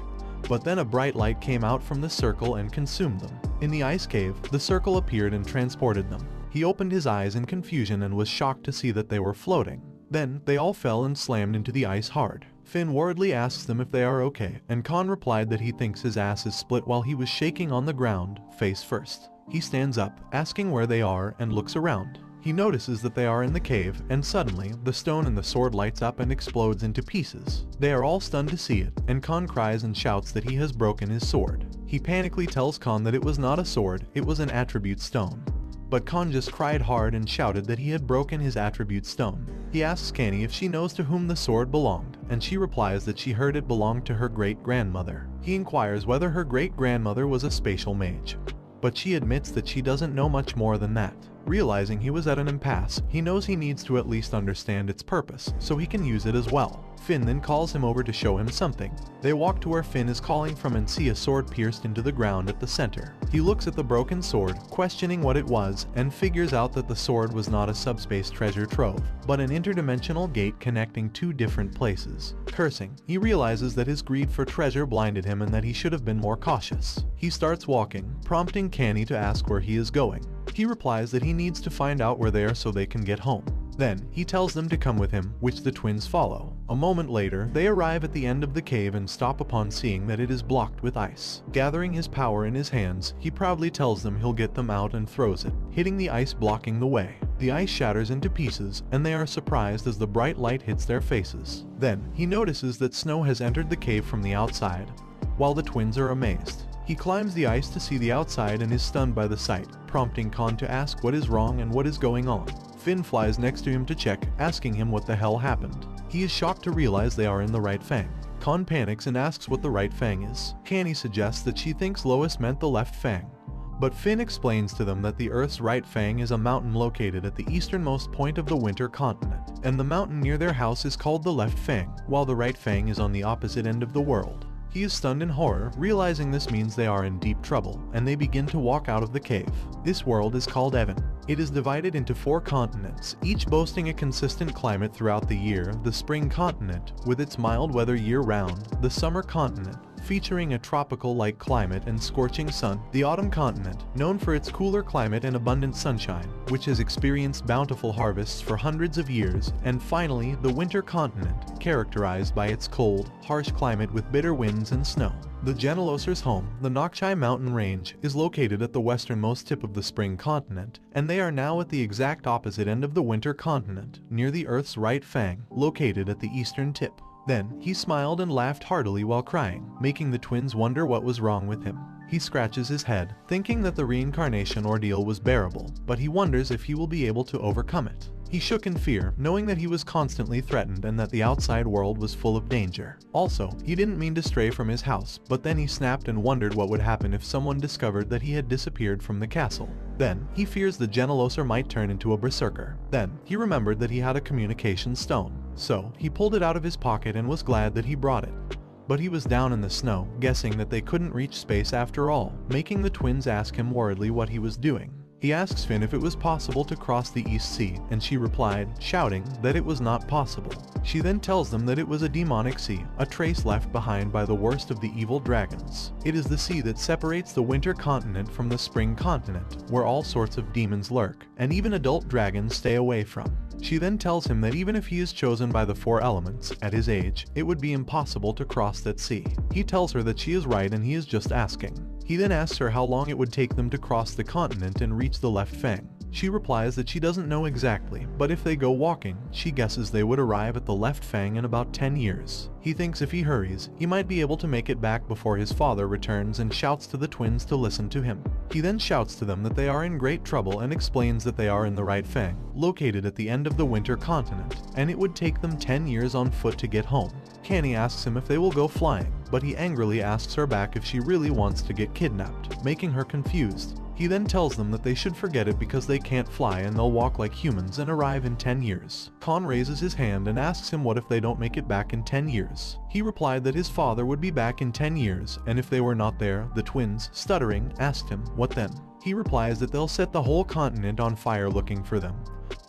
But then a bright light came out from the circle and consumed them. In the ice cave, the circle appeared and transported them. He opened his eyes in confusion and was shocked to see that they were floating. Then, they all fell and slammed into the ice hard. Finn worriedly asks them if they are okay, and Con replied that he thinks his ass is split while he was shaking on the ground, face first. He stands up, asking where they are, and looks around. He notices that they are in the cave, and suddenly, the stone and the sword lights up and explodes into pieces. They are all stunned to see it, and Con cries and shouts that he has broken his sword. He panically tells Con that it was not a sword, it was an attribute stone. But Con just cried hard and shouted that he had broken his attribute stone. He asks Canny if she knows to whom the sword belonged, and she replies that she heard it belonged to her great-grandmother. He inquires whether her great-grandmother was a spatial mage, but she admits that she doesn't know much more than that. Realizing he was at an impasse, he knows he needs to at least understand its purpose, so he can use it as well. Finn then calls him over to show him something. They walk to where Finn is calling from and see a sword pierced into the ground at the center. He looks at the broken sword, questioning what it was, and figures out that the sword was not a subspace treasure trove, but an interdimensional gate connecting two different places. Cursing, he realizes that his greed for treasure blinded him and that he should have been more cautious. He starts walking, prompting Canny to ask where he is going. He replies that he needs to find out where they are so they can get home. Then, he tells them to come with him, which the twins follow. A moment later, they arrive at the end of the cave and stop upon seeing that it is blocked with ice. Gathering his power in his hands, he proudly tells them he'll get them out and throws it, hitting the ice blocking the way. The ice shatters into pieces, and they are surprised as the bright light hits their faces. Then, he notices that snow has entered the cave from the outside. While the twins are amazed, He climbs the ice to see the outside and is stunned by the sight, prompting Khan to ask what is wrong and what is going on. Finn flies next to him to check, asking him what the hell happened. He is shocked to realize they are in the right fang. Khan panics and asks what the right fang is. Canny suggests that she thinks Lois meant the left fang. But Finn explains to them that the Earth's right fang is a mountain located at the easternmost point of the winter continent, and the mountain near their house is called the left fang, while the right fang is on the opposite end of the world. He is stunned in horror, realizing this means they are in deep trouble, and they begin to walk out of the cave. This world is called Evan. It is divided into 4 continents, each boasting a consistent climate throughout the year: the spring continent, with its mild weather year-round; the summer continent, featuring a tropical-like climate and scorching sun; the autumn continent, known for its cooler climate and abundant sunshine, which has experienced bountiful harvests for hundreds of years; and finally, the winter continent, characterized by its cold, harsh climate with bitter winds and snow. The Genelosers' home, the Nokchai mountain range, is located at the westernmost tip of the spring continent, and they are now at the exact opposite end of the winter continent, near the Earth's right fang, located at the eastern tip. Then, he smiled and laughed heartily while crying, making the twins wonder what was wrong with him. He scratches his head, thinking that the reincarnation ordeal was bearable, but he wonders if he will be able to overcome it. He shook in fear, knowing that he was constantly threatened and that the outside world was full of danger. Also, he didn't mean to stray from his house, but then he snapped and wondered what would happen if someone discovered that he had disappeared from the castle. Then, he fears the Geneloser might turn into a berserker. Then, he remembered that he had a communication stone. So, he pulled it out of his pocket and was glad that he brought it. But he was down in the snow, guessing that they couldn't reach space after all, making the twins ask him worriedly what he was doing. He asks Finn if it was possible to cross the East Sea, and she replied, shouting that it was not possible. She then tells them that it was a demonic sea, a trace left behind by the worst of the evil dragons. It is the sea that separates the winter continent from the spring continent, where all sorts of demons lurk, and even adult dragons stay away from. She then tells him that even if he is chosen by the 4 elements, at his age, it would be impossible to cross that sea. He tells her that she is right and he is just asking. He then asks her how long it would take them to cross the continent and reach the left fang. She replies that she doesn't know exactly, but if they go walking, she guesses they would arrive at the left fang in about 10 years. He thinks if he hurries, he might be able to make it back before his father returns and shouts to the twins to listen to him. He then shouts to them that they are in great trouble and explains that they are in the right fang, located at the end of the winter continent, and it would take them 10 years on foot to get home. Canny asks him if they will go flying, but he angrily asks her back if she really wants to get kidnapped, making her confused. He then tells them that they should forget it because they can't fly and they'll walk like humans and arrive in 10 years. Khan raises his hand and asks him what if they don't make it back in 10 years. He replied that his father would be back in 10 years, and if they were not there, the twins, stuttering, asked him, what then? He replies that they'll set the whole continent on fire looking for them.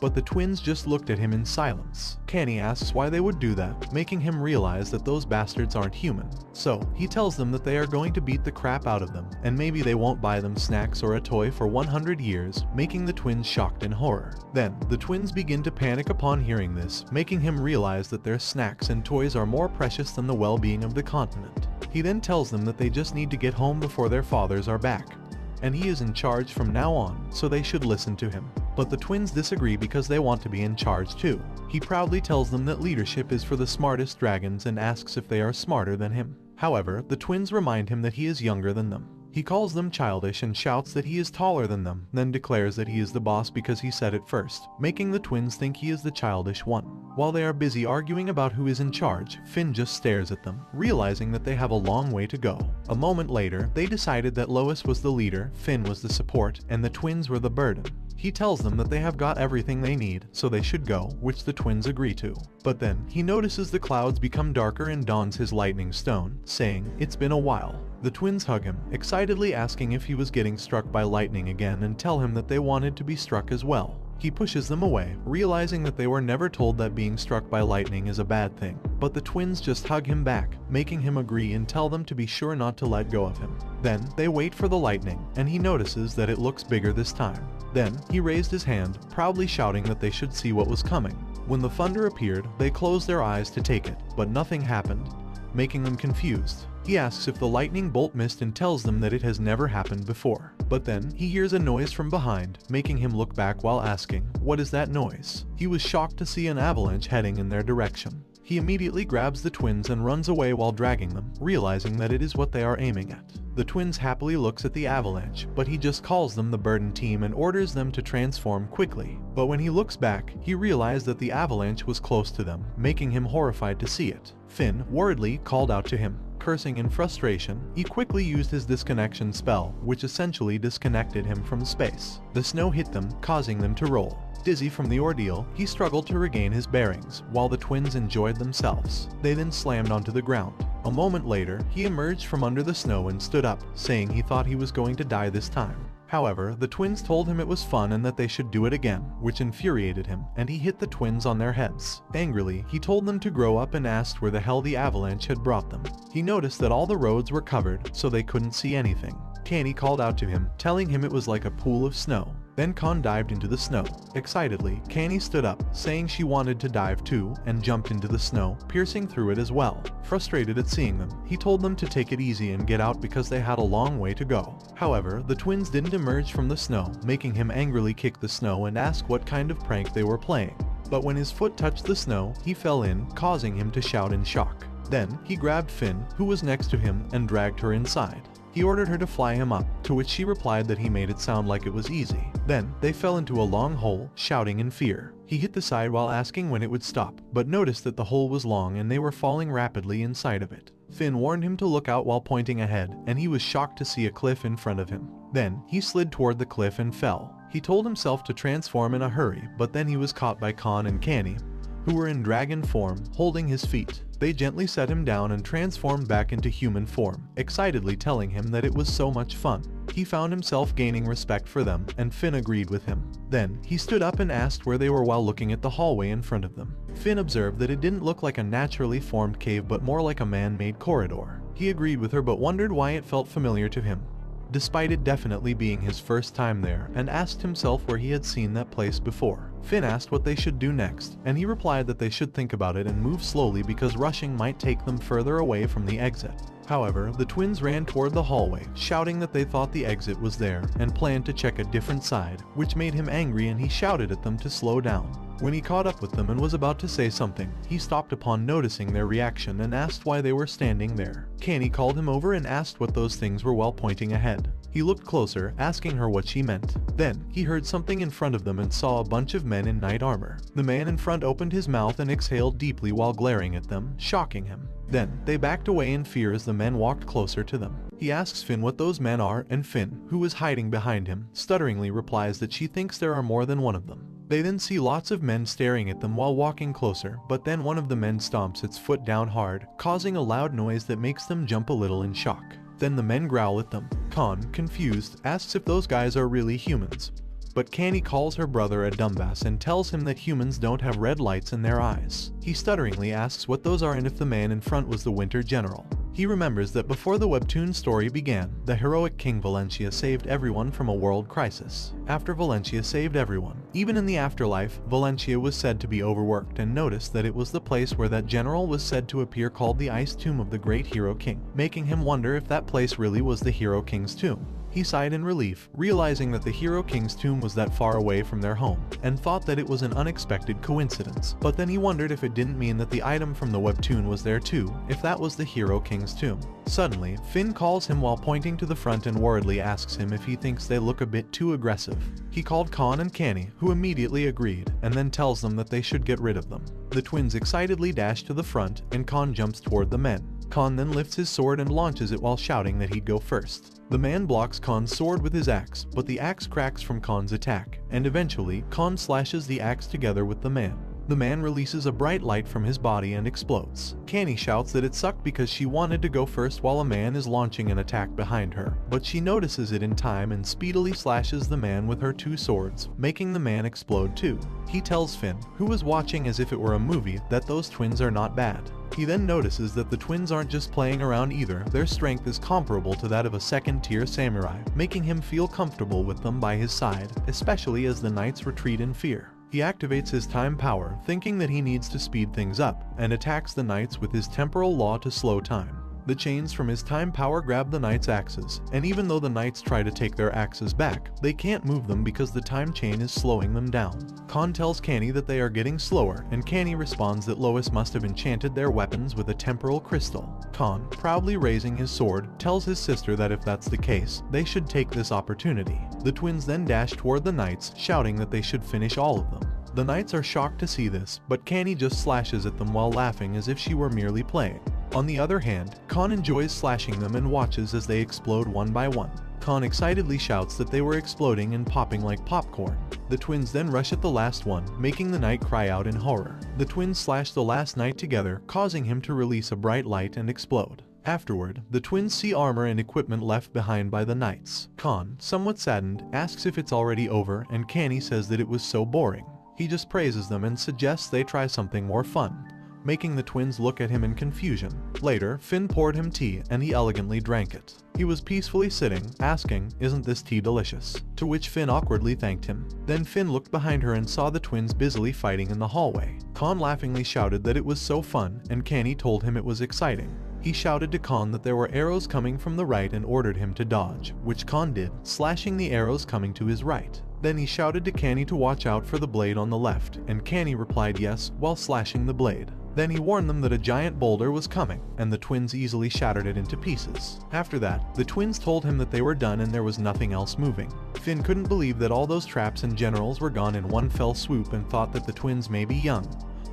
But the twins just looked at him in silence. Canny asks why they would do that, making him realize that those bastards aren't human. So, he tells them that they are going to beat the crap out of them, and maybe they won't buy them snacks or a toy for 100 years, making the twins shocked in horror. Then, the twins begin to panic upon hearing this, making him realize that their snacks and toys are more precious than the well-being of the continent. He then tells them that they just need to get home before their fathers are back, and he is in charge from now on, so they should listen to him. But the twins disagree because they want to be in charge too. He proudly tells them that leadership is for the smartest dragons and asks if they are smarter than him. However, the twins remind him that he is younger than them. He calls them childish and shouts that he is taller than them, then declares that he is the boss because he said it first, making the twins think he is the childish one. While they are busy arguing about who is in charge, Finn just stares at them, realizing that they have a long way to go. A moment later, they decided that Lois was the leader, Finn was the support, and the twins were the burden. He tells them that they have got everything they need, so they should go, which the twins agree to. But then, he notices the clouds become darker and dons his lightning stone, saying, "It's been a while." The twins hug him, excitedly asking if he was getting struck by lightning again and tell him that they wanted to be struck as well. He pushes them away, realizing that they were never told that being struck by lightning is a bad thing. But the twins just hug him back, making him agree and tell them to be sure not to let go of him. Then, they wait for the lightning, and he notices that it looks bigger this time. Then, he raised his hand, proudly shouting that they should see what was coming. When the thunder appeared, they closed their eyes to take it, but nothing happened, making them confused. He asks if the lightning bolt missed and tells them that it has never happened before. But then, he hears a noise from behind, making him look back while asking, "What is that noise?" He was shocked to see an avalanche heading in their direction. He immediately grabs the twins and runs away while dragging them, realizing that it is what they are aiming at. The twins happily looks at the avalanche, but he just calls them the burden team and orders them to transform quickly. But when he looks back, he realized that the avalanche was close to them, making him horrified to see it. Finn worriedly called out to him. Cursing in frustration, he quickly used his disconnection spell, which essentially disconnected him from space. The snow hit them, causing them to roll. Dizzy from the ordeal, he struggled to regain his bearings, while the twins enjoyed themselves. They then slammed onto the ground. A moment later, he emerged from under the snow and stood up, saying he thought he was going to die this time. However, the twins told him it was fun and that they should do it again, which infuriated him, and he hit the twins on their heads. Angrily, he told them to grow up and asked where the hell the avalanche had brought them. He noticed that all the roads were covered, so they couldn't see anything. Kanny called out to him, telling him it was like a pool of snow. Then Kon dived into the snow. Excitedly, Kanny stood up, saying she wanted to dive too, and jumped into the snow, piercing through it as well. Frustrated at seeing them, he told them to take it easy and get out because they had a long way to go. However, the twins didn't emerge from the snow, making him angrily kick the snow and ask what kind of prank they were playing. But when his foot touched the snow, he fell in, causing him to shout in shock. Then, he grabbed Finn, who was next to him, and dragged her inside. He ordered her to fly him up, to which she replied that he made it sound like it was easy. Then, they fell into a long hole, shouting in fear. He hit the side while asking when it would stop, but noticed that the hole was long and they were falling rapidly inside of it. Finn warned him to look out while pointing ahead, and he was shocked to see a cliff in front of him. Then, he slid toward the cliff and fell. He told himself to transform in a hurry, but then he was caught by Kon and Kanny, who were in dragon form, holding his feet. They gently set him down and transformed back into human form, excitedly telling him that it was so much fun. He found himself gaining respect for them, and Finn agreed with him. Then, he stood up and asked where they were while looking at the hallway in front of them. Finn observed that it didn't look like a naturally formed cave but more like a man-made corridor. He agreed with her but wondered why it felt familiar to him, despite it definitely being his first time there, and asked himself where he had seen that place before. Finn asked what they should do next, and he replied that they should think about it and move slowly because rushing might take them further away from the exit. However, the twins ran toward the hallway, shouting that they thought the exit was there, and planned to check a different side, which made him angry and he shouted at them to slow down. When he caught up with them and was about to say something, he stopped upon noticing their reaction and asked why they were standing there. Kanny called him over and asked what those things were while pointing ahead. He looked closer, asking her what she meant. Then, he heard something in front of them and saw a bunch of men in knight armor. The man in front opened his mouth and exhaled deeply while glaring at them, shocking him. Then, they backed away in fear as the men walked closer to them. He asks Finn what those men are, and Finn, who is hiding behind him, stutteringly replies that she thinks there are more than one of them. They then see lots of men staring at them while walking closer, but then one of the men stomps its foot down hard, causing a loud noise that makes them jump a little in shock. Then the men growl at them. Kon, confused, asks if those guys are really humans. But Kanny calls her brother a dumbass and tells him that humans don't have red lights in their eyes. He stutteringly asks what those are and if the man in front was the Winter General. He remembers that before the Webtoon story began, the heroic King Valencia saved everyone from a world crisis. After Valencia saved everyone, even in the afterlife, Valencia was said to be overworked and noticed that it was the place where that general was said to appear called the Ice Tomb of the Great Hero King, making him wonder if that place really was the Hero King's tomb. He sighed in relief, realizing that the Hero King's tomb was that far away from their home, and thought that it was an unexpected coincidence. But then he wondered if it didn't mean that the item from the Webtoon was there too, if that was the Hero King's tomb. Suddenly, Finn calls him while pointing to the front and worriedly asks him if he thinks they look a bit too aggressive. He called Kon and Kanny, who immediately agreed, and then tells them that they should get rid of them. The twins excitedly dash to the front, and Kon jumps toward the men. Kon then lifts his sword and launches it while shouting that he'd go first. The man blocks Kon's sword with his axe, but the axe cracks from Kon's attack, and eventually, Kon slashes the axe together with the man. The man releases a bright light from his body and explodes. Kanny shouts that it sucked because she wanted to go first while a man is launching an attack behind her, but she notices it in time and speedily slashes the man with her two swords, making the man explode too. He tells Finn, who was watching as if it were a movie, that those twins are not bad. He then notices that the twins aren't just playing around either, their strength is comparable to that of a second-tier samurai, making him feel comfortable with them by his side, especially as the knights retreat in fear. He activates his time power, thinking that he needs to speed things up, and attacks the knights with his temporal law to slow time. The chains from his time power grab the knights' axes, and even though the knights try to take their axes back, they can't move them because the time chain is slowing them down. Khan tells Canny that they are getting slower, and Canny responds that Lois must have enchanted their weapons with a temporal crystal. Khan, proudly raising his sword, tells his sister that if that's the case, they should take this opportunity. The twins then dash toward the knights, shouting that they should finish all of them. The knights are shocked to see this, but Canny just slashes at them while laughing as if she were merely playing. On the other hand, Khan enjoys slashing them and watches as they explode one by one. Khan excitedly shouts that they were exploding and popping like popcorn. The twins then rush at the last one, making the knight cry out in horror. The twins slash the last knight together, causing him to release a bright light and explode. Afterward, the twins see armor and equipment left behind by the knights. Khan, somewhat saddened, asks if it's already over, and Canny says that it was so boring. He just praises them and suggests they try something more fun, making the twins look at him in confusion. Later, Finn poured him tea and he elegantly drank it. He was peacefully sitting, asking, "Isn't this tea delicious?" To which Finn awkwardly thanked him. Then Finn looked behind her and saw the twins busily fighting in the hallway. Khan laughingly shouted that it was so fun, and Canny told him it was exciting. He shouted to Khan that there were arrows coming from the right and ordered him to dodge, which Khan did, slashing the arrows coming to his right. Then he shouted to Canny to watch out for the blade on the left, and Canny replied yes while slashing the blade. Then he warned them that a giant boulder was coming, and the twins easily shattered it into pieces. After that, the twins told him that they were done and there was nothing else moving. Finn couldn't believe that all those traps and generals were gone in one fell swoop and thought that the twins may be young.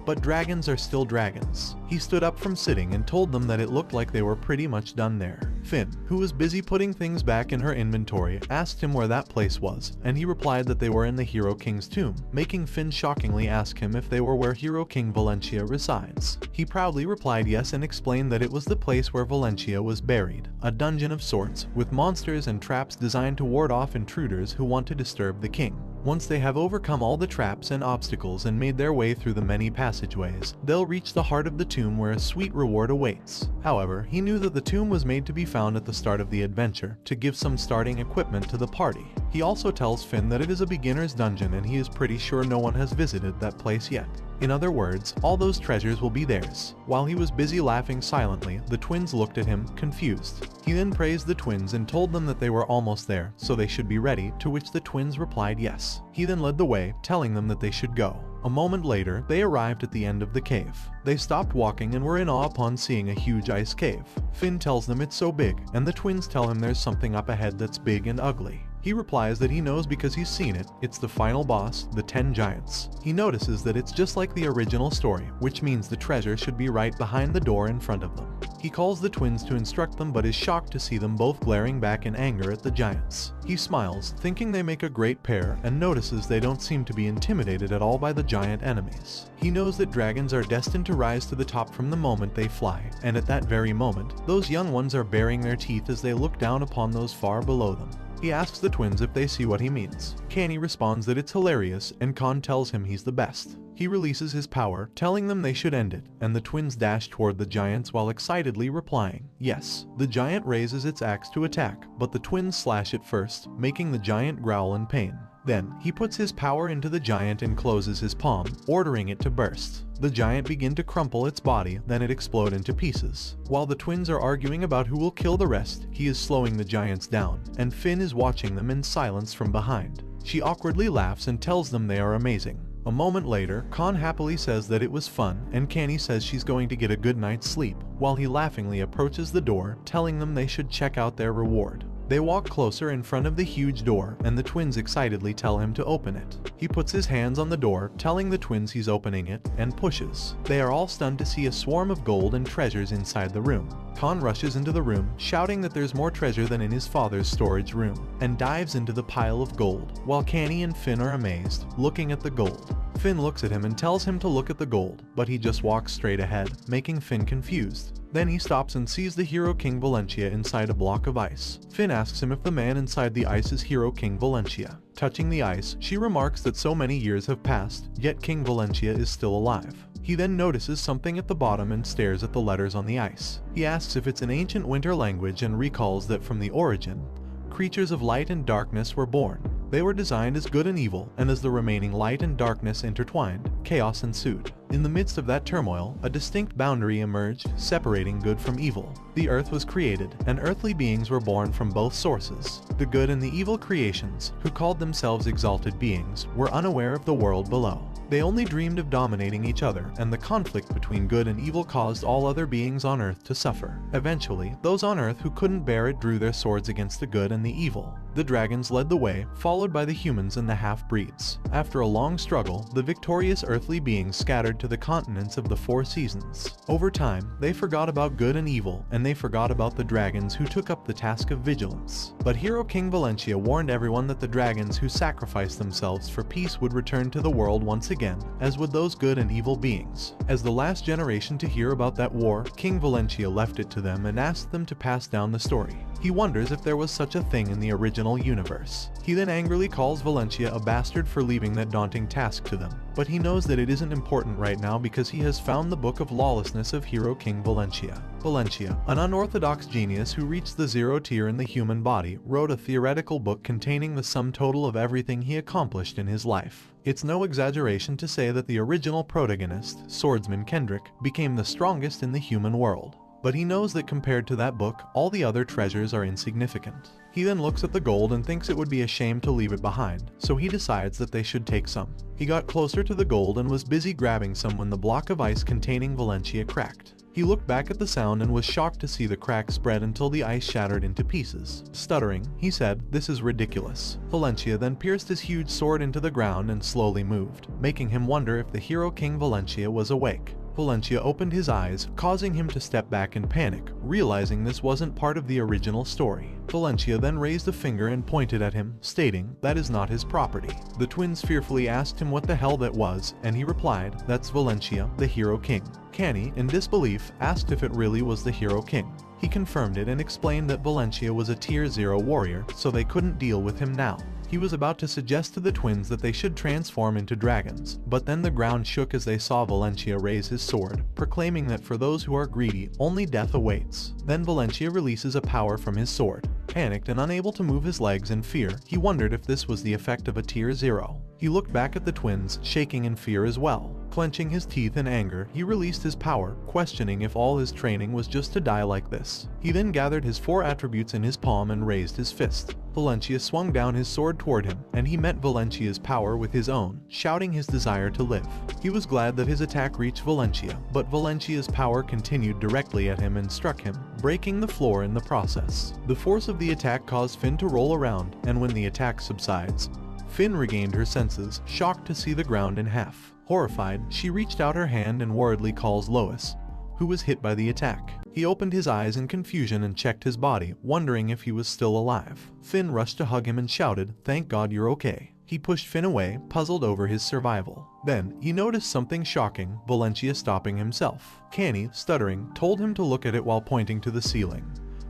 But dragons are still dragons. He stood up from sitting and told them that it looked like they were pretty much done there. Finn, who was busy putting things back in her inventory, asked him where that place was, and he replied that they were in the Hero King's tomb, making Finn shockingly ask him if they were where Hero King Valentia resides. He proudly replied yes and explained that it was the place where Valentia was buried, a dungeon of sorts, with monsters and traps designed to ward off intruders who want to disturb the king. Once they have overcome all the traps and obstacles and made their way through the many passageways, they'll reach the heart of the tomb where a sweet reward awaits. However, he knew that the tomb was made to be found at the start of the adventure, to give some starting equipment to the party. He also tells Finn that it is a beginner's dungeon and he is pretty sure no one has visited that place yet. In other words, all those treasures will be theirs. While he was busy laughing silently, the twins looked at him, confused. He then praised the twins and told them that they were almost there, so they should be ready, to which the twins replied yes. He then led the way, telling them that they should go. A moment later, they arrived at the end of the cave. They stopped walking and were in awe upon seeing a huge ice cave. Finn tells them it's so big, and the twins tell him there's something up ahead that's big and ugly. He replies that he knows because he's seen it. It's the final boss, the 10 Giants. He notices that it's just like the original story, which means the treasure should be right behind the door in front of them. He calls the twins to instruct them but is shocked to see them both glaring back in anger at the Giants. He smiles, thinking they make a great pair, and notices they don't seem to be intimidated at all by the giant enemies. He knows that dragons are destined to rise to the top from the moment they fly, and at that very moment, those young ones are baring their teeth as they look down upon those far below them. He asks the twins if they see what he means. Canny responds that it's hilarious, and Khan tells him he's the best. He releases his power, telling them they should end it, and the twins dash toward the giants while excitedly replying, yes. The giant raises its axe to attack, but the twins slash it first, making the giant growl in pain. Then, he puts his power into the giant and closes his palm, ordering it to burst. The giant begins to crumple its body, then it explodes into pieces. While the twins are arguing about who will kill the rest, he is slowing the giants down, and Finn is watching them in silence from behind. She awkwardly laughs and tells them they are amazing. A moment later, Khan happily says that it was fun, and Canny says she's going to get a good night's sleep, while he laughingly approaches the door, telling them they should check out their reward. They walk closer in front of the huge door, and the twins excitedly tell him to open it. He puts his hands on the door, telling the twins he's opening it, and pushes. They are all stunned to see a swarm of gold and treasures inside the room. Khan rushes into the room, shouting that there's more treasure than in his father's storage room, and dives into the pile of gold, while Canny and Finn are amazed, looking at the gold. Finn looks at him and tells him to look at the gold, but he just walks straight ahead, making Finn confused. Then he stops and sees the Hero King Valentia inside a block of ice. Finn asks him if the man inside the ice is Hero King Valentia. Touching the ice, she remarks that so many years have passed, yet King Valentia is still alive. He then notices something at the bottom and stares at the letters on the ice. He asks if it's an ancient winter language and recalls that from the origin, creatures of light and darkness were born. They were designed as good and evil, and as the remaining light and darkness intertwined, chaos ensued. In the midst of that turmoil, a distinct boundary emerged, separating good from evil. The earth was created, and earthly beings were born from both sources. The good and the evil creations, who called themselves exalted beings, were unaware of the world below. They only dreamed of dominating each other, and the conflict between good and evil caused all other beings on Earth to suffer. Eventually, those on Earth who couldn't bear it drew their swords against the good and the evil. The dragons led the way, followed by the humans and the half-breeds. After a long struggle, the victorious earthly beings scattered to the continents of the four seasons. Over time, they forgot about good and evil, and they forgot about the dragons who took up the task of vigilance. But Hero King Valentia warned everyone that the dragons who sacrificed themselves for peace would return to the world once again, as would those good and evil beings. As the last generation to hear about that war, King Valentia left it to them and asked them to pass down the story. He wonders if there was such a thing in the original universe. He then angrily calls Valentia a bastard for leaving that daunting task to them. But he knows that it isn't important right now because he has found the Book of Lawlessness of Hero King Valentia. Valentia, an unorthodox genius who reached the 0 tier in the human body, wrote a theoretical book containing the sum total of everything he accomplished in his life. It's no exaggeration to say that the original protagonist, Swordsman Kendrick, became the strongest in the human world. But he knows that compared to that book, all the other treasures are insignificant. He then looks at the gold and thinks it would be a shame to leave it behind, so he decides that they should take some. He got closer to the gold and was busy grabbing some when the block of ice containing Valentia cracked. He looked back at the sound and was shocked to see the crack spread until the ice shattered into pieces. Stuttering, he said, "This is ridiculous." Valentia then pierced his huge sword into the ground and slowly moved, making him wonder if the Hero King Valentia was awake. Valentia opened his eyes, causing him to step back in panic, realizing this wasn't part of the original story. Valentia then raised a finger and pointed at him, stating, "That is not his property." The twins fearfully asked him what the hell that was, and he replied, "That's Valentia, the Hero King." Canny, in disbelief, asked if it really was the Hero King. He confirmed it and explained that Valentia was a tier 0 warrior, so they couldn't deal with him now. He was about to suggest to the twins that they should transform into dragons, but then the ground shook as they saw Valentia raise his sword, proclaiming that for those who are greedy, only death awaits. Then Valentia releases a power from his sword. Panicked and unable to move his legs in fear, he wondered if this was the effect of a tier 0. He looked back at the twins, shaking in fear as well. Clenching his teeth in anger, he released his power, questioning if all his training was just to die like this. He then gathered his 4 attributes in his palm and raised his fist. Valentia swung down his sword toward him, and he met Valentia's power with his own, shouting his desire to live. He was glad that his attack reached Valentia, but Valentia's power continued directly at him and struck him, breaking the floor in the process. The force of the attack caused Finn to roll around, and when the attack subsides, Finn regained her senses, shocked to see the ground in half. Horrified, she reached out her hand and worriedly calls Lois, who was hit by the attack. He opened his eyes in confusion and checked his body, wondering if he was still alive. Finn rushed to hug him and shouted, "Thank God you're okay." He pushed Finn away, puzzled over his survival. Then, he noticed something shocking, Valentia stopping himself. Canny, stuttering, told him to look at it while pointing to the ceiling,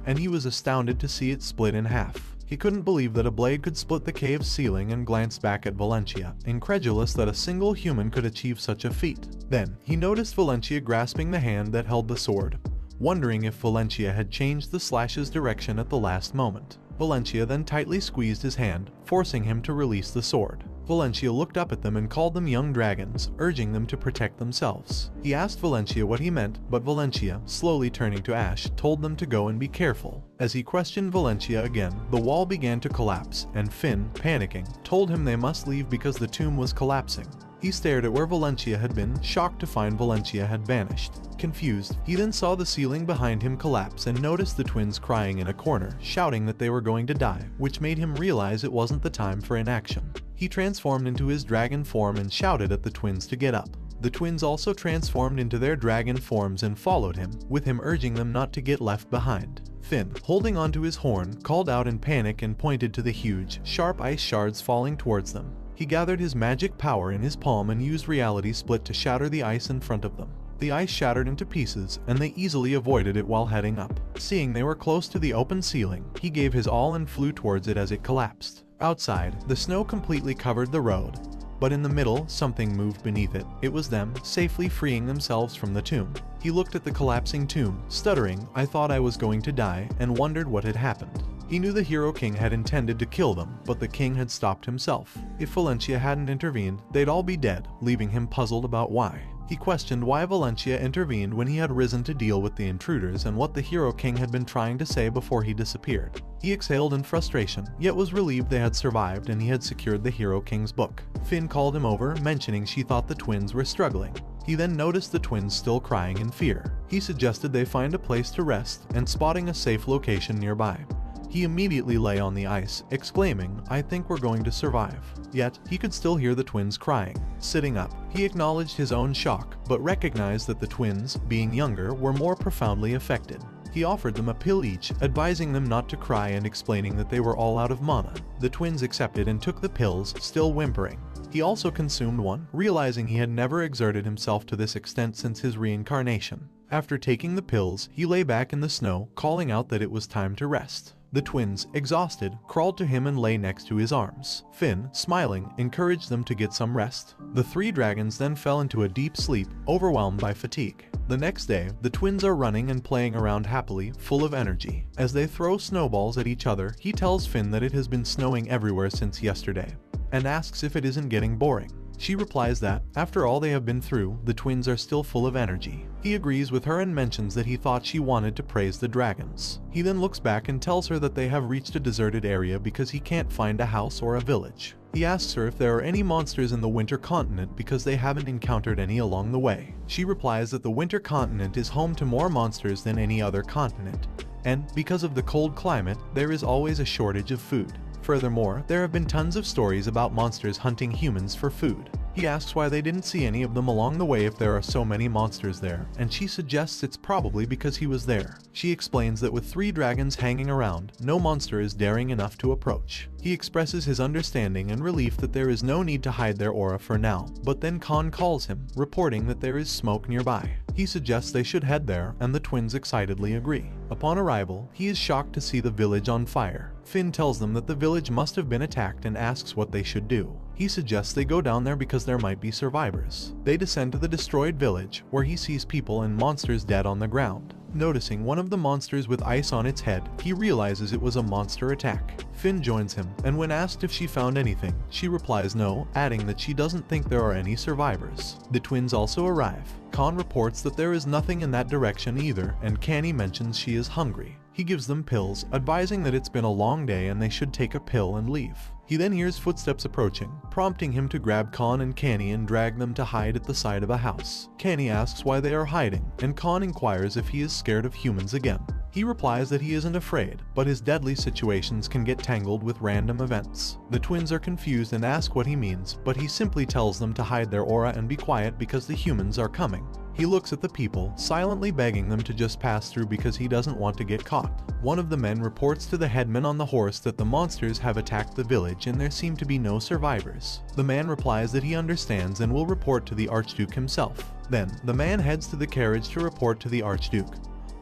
and he was astounded to see it split in half. He couldn't believe that a blade could split the cave's ceiling and glanced back at Valentia, incredulous that a single human could achieve such a feat. Then, he noticed Valentia grasping the hand that held the sword, wondering if Valentia had changed the slash's direction at the last moment. Valentia then tightly squeezed his hand, forcing him to release the sword. Valentia looked up at them and called them young dragons, urging them to protect themselves. He asked Valentia what he meant, but Valentia, slowly turning to ash, told them to go and be careful. As he questioned Valentia again, the wall began to collapse, and Finn, panicking, told him they must leave because the tomb was collapsing. He stared at where Valentia had been, shocked to find Valentia had vanished. Confused, he then saw the ceiling behind him collapse and noticed the twins crying in a corner, shouting that they were going to die, which made him realize it wasn't the time for inaction. He transformed into his dragon form and shouted at the twins to get up. The twins also transformed into their dragon forms and followed him, with him urging them not to get left behind. Finn, holding onto his horn, called out in panic and pointed to the huge, sharp ice shards falling towards them. He gathered his magic power in his palm and used reality split to shatter the ice in front of them. The ice shattered into pieces, and they easily avoided it while heading up. Seeing they were close to the open ceiling, he gave his all and flew towards it as it collapsed. Outside, the snow completely covered the road, but in the middle, something moved beneath it. It was them, safely freeing themselves from the tomb. He looked at the collapsing tomb, stuttering, "I thought I was going to die," and wondered what had happened. He knew the Hero King had intended to kill them, but the king had stopped himself. If Valencia hadn't intervened, they'd all be dead, leaving him puzzled about why. He questioned why Valencia intervened when he had risen to deal with the intruders and what the Hero King had been trying to say before he disappeared. He exhaled in frustration, yet was relieved they had survived and he had secured the Hero King's book. Finn called him over, mentioning she thought the twins were struggling. He then noticed the twins still crying in fear. He suggested they find a place to rest, and spotting a safe location nearby, he immediately lay on the ice, exclaiming, "I think we're going to survive." Yet, he could still hear the twins crying. Sitting up, he acknowledged his own shock, but recognized that the twins, being younger, were more profoundly affected. He offered them a pill each, advising them not to cry and explaining that they were all out of mana. The twins accepted and took the pills, still whimpering. He also consumed one, realizing he had never exerted himself to this extent since his reincarnation. After taking the pills, he lay back in the snow, calling out that it was time to rest. The twins, exhausted, crawled to him and lay next to his arms. Finn, smiling, encouraged them to get some rest. The three dragons then fell into a deep sleep, overwhelmed by fatigue. The next day, the twins are running and playing around happily, full of energy. As they throw snowballs at each other, he tells Finn that it has been snowing everywhere since yesterday, and asks if it isn't getting boring. She replies that, after all they have been through, the twins are still full of energy. He agrees with her and mentions that he thought she wanted to praise the dragons. He then looks back and tells her that they have reached a deserted area because he can't find a house or a village. He asks her if there are any monsters in the winter continent because they haven't encountered any along the way. She replies that the winter continent is home to more monsters than any other continent, and because of the cold climate, there is always a shortage of food. Furthermore, there have been tons of stories about monsters hunting humans for food. He asks why they didn't see any of them along the way if there are so many monsters there, and she suggests it's probably because he was there. She explains that with 3 dragons hanging around, no monster is daring enough to approach. He expresses his understanding and relief that there is no need to hide their aura for now, but then Khan calls him, reporting that there is smoke nearby. He suggests they should head there, and the twins excitedly agree. Upon arrival, he is shocked to see the village on fire. Finn tells them that the village must have been attacked and asks what they should do. He suggests they go down there because there might be survivors. They descend to the destroyed village, where he sees people and monsters dead on the ground. Noticing one of the monsters with ice on its head, he realizes it was a monster attack. Finn joins him, and when asked if she found anything, she replies no, adding that she doesn't think there are any survivors. The twins also arrive. Khan reports that there is nothing in that direction either, and Canny mentions she is hungry. He gives them pills, advising that it's been a long day and they should take a pill and leave. He then hears footsteps approaching, prompting him to grab Khan and Canny and drag them to hide at the side of a house. Canny asks why they are hiding, and Khan inquires if he is scared of humans again. He replies that he isn't afraid, but his deadly situations can get tangled with random events. The twins are confused and ask what he means, but he simply tells them to hide their aura and be quiet because the humans are coming. He looks at the people, silently begging them to just pass through because he doesn't want to get caught. One of the men reports to the headman on the horse that the monsters have attacked the village and there seem to be no survivors. The man replies that he understands and will report to the Archduke himself. Then, the man heads to the carriage to report to the Archduke,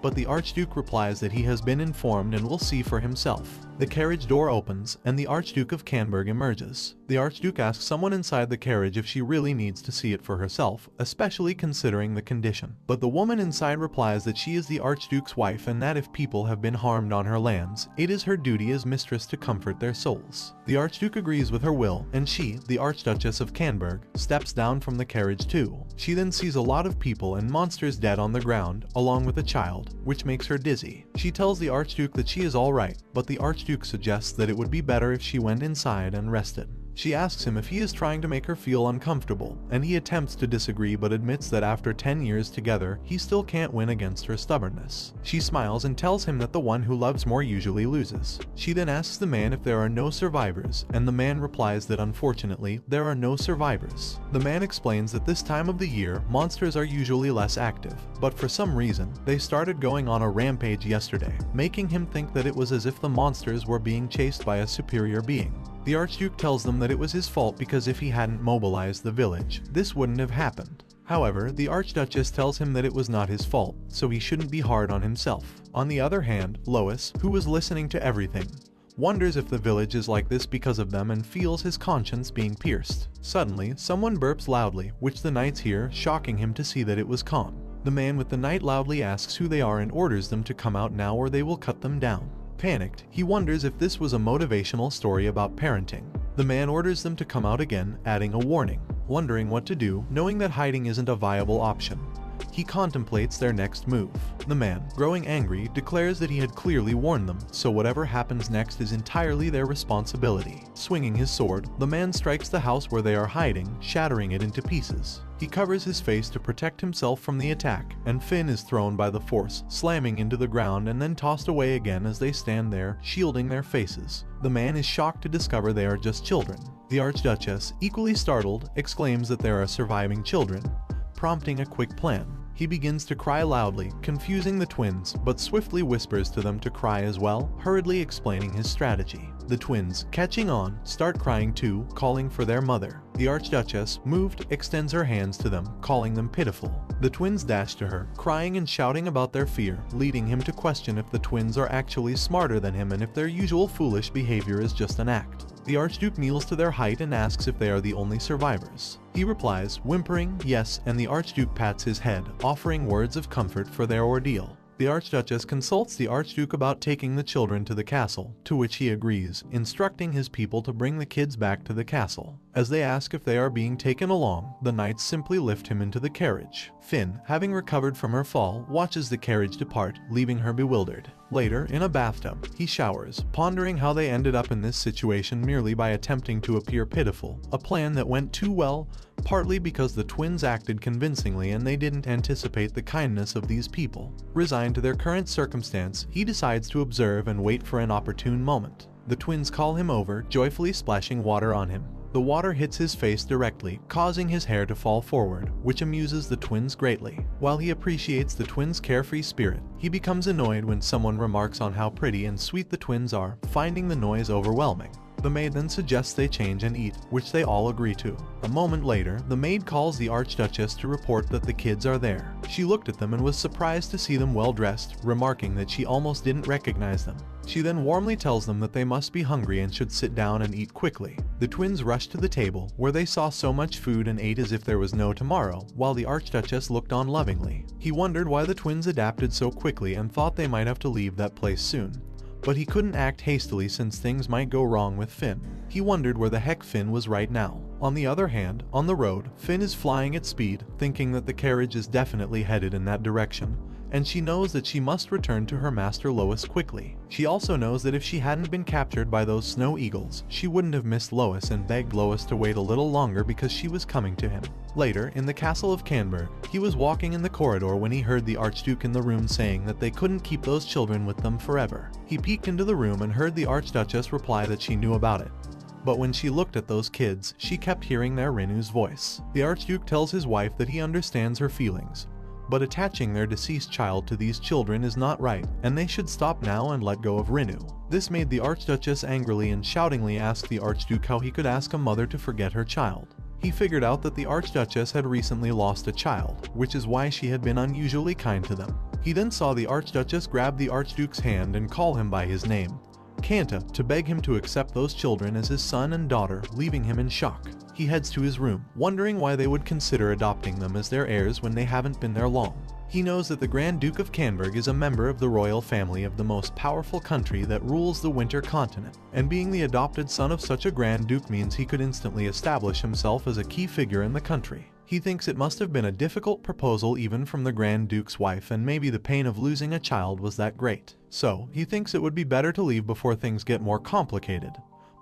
but the Archduke replies that he has been informed and will see for himself. The carriage door opens, and the Archduke of Canberg emerges. The Archduke asks someone inside the carriage if she really needs to see it for herself, especially considering the condition. But the woman inside replies that she is the Archduke's wife and that if people have been harmed on her lands, it is her duty as mistress to comfort their souls. The Archduke agrees with her will, and she, the Archduchess of Canberg, steps down from the carriage too. She then sees a lot of people and monsters dead on the ground, along with a child, which makes her dizzy. She tells the Archduke that she is alright, but the Archduke suggests that it would be better if she went inside and rested. She asks him if he is trying to make her feel uncomfortable, and he attempts to disagree but admits that after 10 years together, he still can't win against her stubbornness. She smiles and tells him that the one who loves more usually loses. She then asks the man if there are no survivors, and the man replies that unfortunately, there are no survivors. The man explains that this time of the year, monsters are usually less active, but for some reason, they started going on a rampage yesterday, making him think that it was as if the monsters were being chased by a superior being. The Archduke tells them that it was his fault because if he hadn't mobilized the village, this wouldn't have happened. However, the Archduchess tells him that it was not his fault, so he shouldn't be hard on himself. On the other hand, Lois, who was listening to everything, wonders if the village is like this because of them and feels his conscience being pierced. Suddenly, someone burps loudly, which the knights hear, shocking him to see that it was Khan. The man with the knight loudly asks who they are and orders them to come out now or they will cut them down. Panicked, he wonders if this was a motivational story about parenting. The man orders them to come out again, adding a warning. Wondering what to do, knowing that hiding isn't a viable option, he contemplates their next move. The man, growing angry, declares that he had clearly warned them, so whatever happens next is entirely their responsibility. Swinging his sword, the man strikes the house where they are hiding, shattering it into pieces. He covers his face to protect himself from the attack, and Finn is thrown by the force, slamming into the ground and then tossed away again as they stand there, shielding their faces. The man is shocked to discover they are just children. The Archduchess, equally startled, exclaims that there are surviving children, prompting a quick plan. He begins to cry loudly, confusing the twins, but swiftly whispers to them to cry as well, hurriedly explaining his strategy. The twins, catching on, start crying too, calling for their mother. The Archduchess, moved, extends her hands to them, calling them pitiful. The twins dash to her, crying and shouting about their fear, leading him to question if the twins are actually smarter than him and if their usual foolish behavior is just an act. The Archduke kneels to their height and asks if they are the only survivors. He replies, whimpering, yes, and the Archduke pats his head, offering words of comfort for their ordeal. The Archduchess consults the Archduke about taking the children to the castle, to which he agrees, instructing his people to bring the kids back to the castle. As they ask if they are being taken along, the knights simply lift him into the carriage. Finn, having recovered from her fall, watches the carriage depart, leaving her bewildered. Later, in a bathtub, he showers, pondering how they ended up in this situation merely by attempting to appear pitiful, a plan that went too well, partly because the twins acted convincingly and they didn't anticipate the kindness of these people. Resigned to their current circumstance, he decides to observe and wait for an opportune moment. The twins call him over, joyfully splashing water on him. The water hits his face directly, causing his hair to fall forward, which amuses the twins greatly. While he appreciates the twins' carefree spirit, he becomes annoyed when someone remarks on how pretty and sweet the twins are, finding the noise overwhelming. The maid then suggests they change and eat, which they all agree to. A moment later, the maid calls the Archduchess to report that the kids are there. She looked at them and was surprised to see them well dressed, remarking that she almost didn't recognize them. She then warmly tells them that they must be hungry and should sit down and eat quickly. The twins rushed to the table, where they saw so much food and ate as if there was no tomorrow, while the Archduchess looked on lovingly. He wondered why the twins adapted so quickly and thought they might have to leave that place soon. But he couldn't act hastily since things might go wrong with Finn. He wondered where the heck Finn was right now. On the other hand, on the road, Finn is flying at speed, thinking that the carriage is definitely headed in that direction, and she knows that she must return to her master Lois quickly. She also knows that if she hadn't been captured by those snow eagles, she wouldn't have missed Lois and begged Lois to wait a little longer because she was coming to him. Later, in the castle of Canberg, he was walking in the corridor when he heard the Archduke in the room saying that they couldn't keep those children with them forever. He peeked into the room and heard the Archduchess reply that she knew about it. But when she looked at those kids, she kept hearing their Renu's voice. The Archduke tells his wife that he understands her feelings, but attaching their deceased child to these children is not right, and they should stop now and let go of Renu. This made the Archduchess angrily and shoutingly ask the Archduke how he could ask a mother to forget her child. He figured out that the Archduchess had recently lost a child, which is why she had been unusually kind to them. He then saw the Archduchess grab the Archduke's hand and call him by his name, Kanta, to beg him to accept those children as his son and daughter, leaving him in shock. He heads to his room, wondering why they would consider adopting them as their heirs when they haven't been there long. He knows that the Grand Duke of Canberg is a member of the royal family of the most powerful country that rules the winter continent, and being the adopted son of such a Grand Duke means he could instantly establish himself as a key figure in the country. He thinks it must have been a difficult proposal even from the Grand Duke's wife, and maybe the pain of losing a child was that great. So, he thinks it would be better to leave before things get more complicated.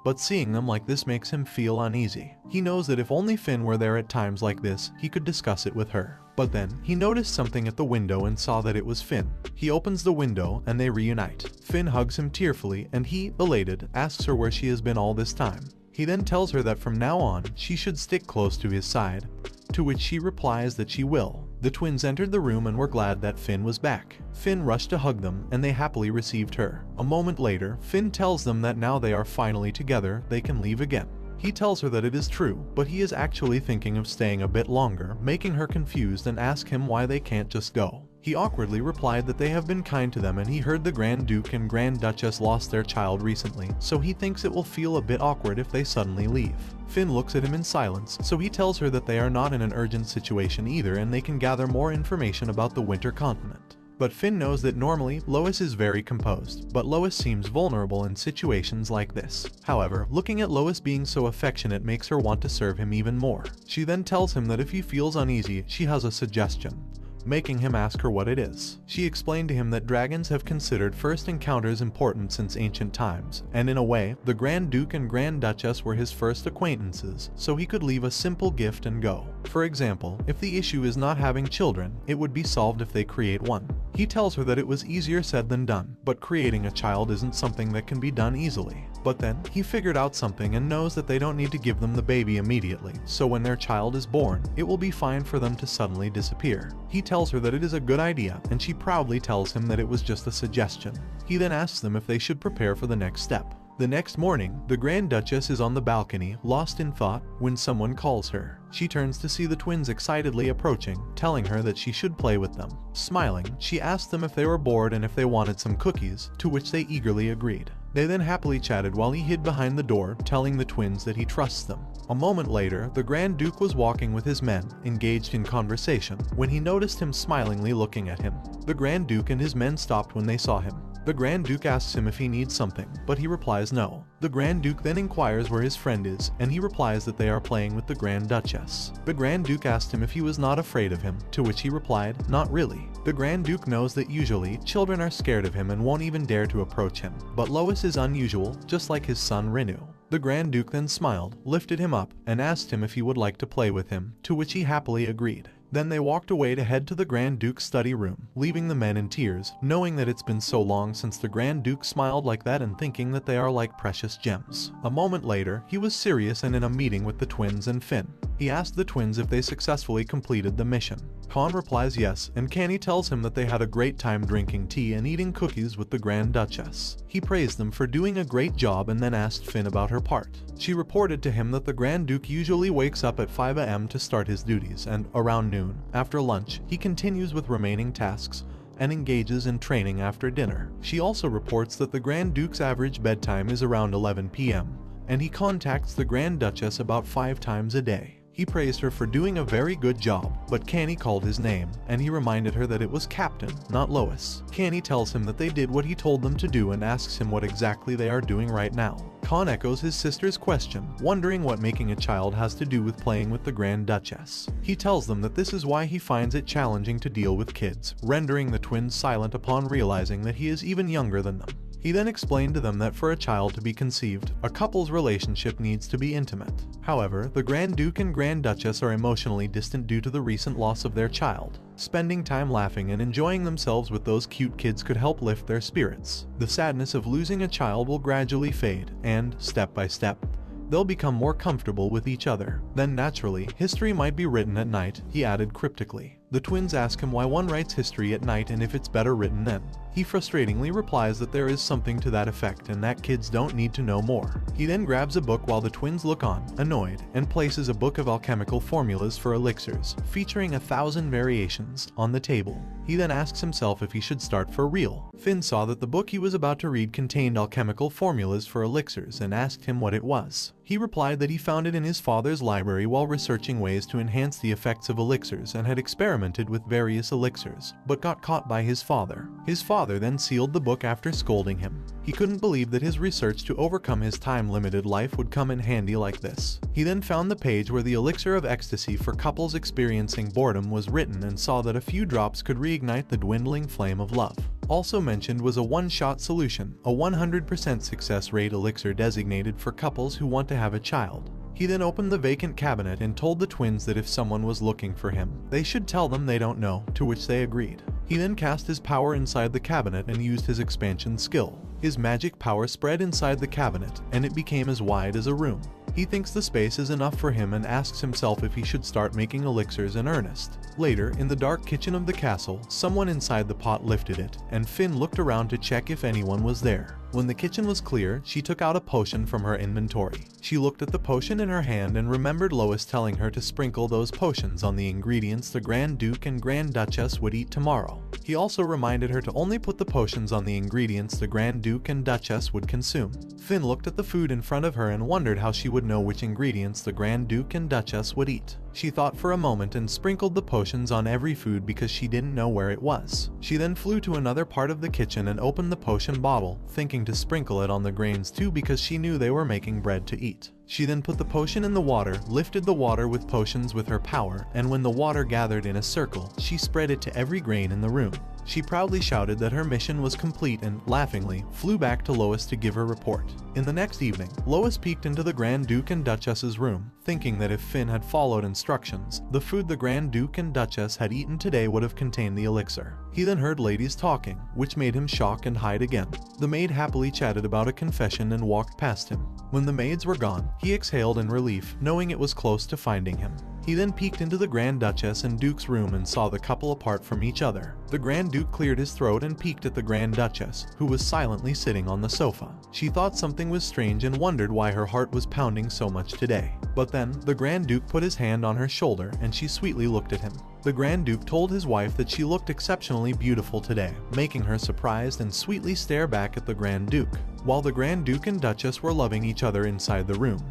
But seeing them like this makes him feel uneasy. He knows that if only Finn were there at times like this, he could discuss it with her. But then, he noticed something at the window and saw that it was Finn. He opens the window and they reunite. Finn hugs him tearfully and he, elated, asks her where she has been all this time. He then tells her that from now on, she should stick close to his side, to which she replies that she will. The twins entered the room and were glad that Finn was back. Finn rushed to hug them, and they happily received her. A moment later, Finn tells them that now they are finally together, they can leave again. He tells her that it is true, but he is actually thinking of staying a bit longer, making her confused and ask him why they can't just go. He awkwardly replied that they have been kind to them and he heard the Grand Duke and Grand Duchess lost their child recently, so he thinks it will feel a bit awkward if they suddenly leave. Finn looks at him in silence, so he tells her that they are not in an urgent situation either and they can gather more information about the winter continent. But Finn knows that normally Lois is very composed, but Lois seems vulnerable in situations like this. However, looking at Lois being so affectionate makes her want to serve him even more. She then tells him that if he feels uneasy, she has a suggestion, making him ask her what it is. She explained to him that dragons have considered first encounters important since ancient times, and in a way, the Grand Duke and Grand Duchess were his first acquaintances, so he could leave a simple gift and go. For example, if the issue is not having children, it would be solved if they create one. He tells her that it was easier said than done, but creating a child isn't something that can be done easily. But then, he figured out something and knows that they don't need to give them the baby immediately, so when their child is born, it will be fine for them to suddenly disappear. He tells her that it is a good idea, and she proudly tells him that it was just a suggestion. He then asks them if they should prepare for the next step. The next morning, the Grand Duchess is on the balcony, lost in thought, when someone calls her. She turns to see the twins excitedly approaching, telling her that she should play with them. Smiling, she asked them if they were bored and if they wanted some cookies, to which they eagerly agreed. They then happily chatted while he hid behind the door, telling the twins that he trusts them. A moment later, the Grand Duke was walking with his men, engaged in conversation, when he noticed him smilingly looking at him. The Grand Duke and his men stopped when they saw him. The Grand Duke asks him if he needs something, but he replies no. The Grand Duke then inquires where his friend is, and he replies that they are playing with the Grand Duchess. The Grand Duke asked him if he was not afraid of him, to which he replied, not really. The Grand Duke knows that usually, children are scared of him and won't even dare to approach him, but Lois is unusual, just like his son Renu. The Grand Duke then smiled, lifted him up, and asked him if he would like to play with him, to which he happily agreed. Then they walked away to head to the Grand Duke's study room, leaving the men in tears, knowing that it's been so long since the Grand Duke smiled like that and thinking that they are like precious gems. A moment later, he was serious and in a meeting with the twins and Finn. He asked the twins if they successfully completed the mission. Khan replies yes, and Canny tells him that they had a great time drinking tea and eating cookies with the Grand Duchess. He praised them for doing a great job and then asked Finn about her part. She reported to him that the Grand Duke usually wakes up at 5 AM to start his duties, and around noon, after lunch, he continues with remaining tasks and engages in training after dinner. She also reports that the Grand Duke's average bedtime is around 11 PM, and he contacts the Grand Duchess about 5 times a day. He praised her for doing a very good job, but Canny called his name, and he reminded her that it was Captain, not Lois. Canny tells him that they did what he told them to do and asks him what exactly they are doing right now. Khan echoes his sister's question, wondering what making a child has to do with playing with the Grand Duchess. He tells them that this is why he finds it challenging to deal with kids, rendering the twins silent upon realizing that he is even younger than them. He then explained to them that for a child to be conceived, a couple's relationship needs to be intimate. However, the Grand Duke and Grand Duchess are emotionally distant due to the recent loss of their child. Spending time laughing and enjoying themselves with those cute kids could help lift their spirits. The sadness of losing a child will gradually fade, and, step by step, they'll become more comfortable with each other. Then naturally, history might be written at night, he added cryptically. The twins ask him why one writes history at night and if it's better written then. He frustratingly replies that there is something to that effect and that kids don't need to know more. He then grabs a book while the twins look on, annoyed, and places a book of alchemical formulas for elixirs, featuring 1,000 variations, on the table. He then asks himself if he should start for real. Finn saw that the book he was about to read contained alchemical formulas for elixirs and asked him what it was. He replied that he found it in his father's library while researching ways to enhance the effects of elixirs and had experimented with various elixirs, but got caught by his father. His father then sealed the book after scolding him. He couldn't believe that his research to overcome his time-limited life would come in handy like this. He then found the page where the elixir of ecstasy for couples experiencing boredom was written and saw that a few drops could reignite the dwindling flame of love. Also mentioned was a one-shot solution, a 100% success rate elixir designated for couples who want to have a child. He then opened the vacant cabinet and told the twins that if someone was looking for him, they should tell them they don't know, to which they agreed. He then cast his power inside the cabinet and used his expansion skill. His magic power spread inside the cabinet, and it became as wide as a room. He thinks the space is enough for him and asks himself if he should start making elixirs in earnest. Later, in the dark kitchen of the castle, someone inside the pot lifted it, and Finn looked around to check if anyone was there. When the kitchen was clear, she took out a potion from her inventory. She looked at the potion in her hand and remembered Lois telling her to sprinkle those potions on the ingredients the Grand Duke and Grand Duchess would eat tomorrow. He also reminded her to only put the potions on the ingredients the Grand Duke and Duchess would consume. Finn looked at the food in front of her and wondered how she would know which ingredients the Grand Duke and Duchess would eat. She thought for a moment and sprinkled the potions on every food because she didn't know where it was. She then flew to another part of the kitchen and opened the potion bottle, thinking to sprinkle it on the grains too because she knew they were making bread to eat. She then put the potion in the water, lifted the water with potions with her power, and when the water gathered in a circle, she spread it to every grain in the room. She proudly shouted that her mission was complete and, laughingly, flew back to Lois to give her report. In the next evening, Lois peeked into the Grand Duke and Duchess's room, thinking that if Finn had followed instructions, the food the Grand Duke and Duchess had eaten today would have contained the elixir. He then heard ladies talking, which made him shock and hide again. The maid happily chatted about a confession and walked past him. When the maids were gone, he exhaled in relief, knowing it was close to finding him. He then peeked into the Grand Duchess and Duke's room and saw the couple apart from each other. The Grand Duke cleared his throat and peeked at the Grand Duchess, who was silently sitting on the sofa. She thought something was strange and wondered why her heart was pounding so much today. But then, the Grand Duke put his hand on her shoulder and she sweetly looked at him. The Grand Duke told his wife that she looked exceptionally beautiful today, making her surprised and sweetly stare back at the Grand Duke. While the Grand Duke and Duchess were loving each other inside the room,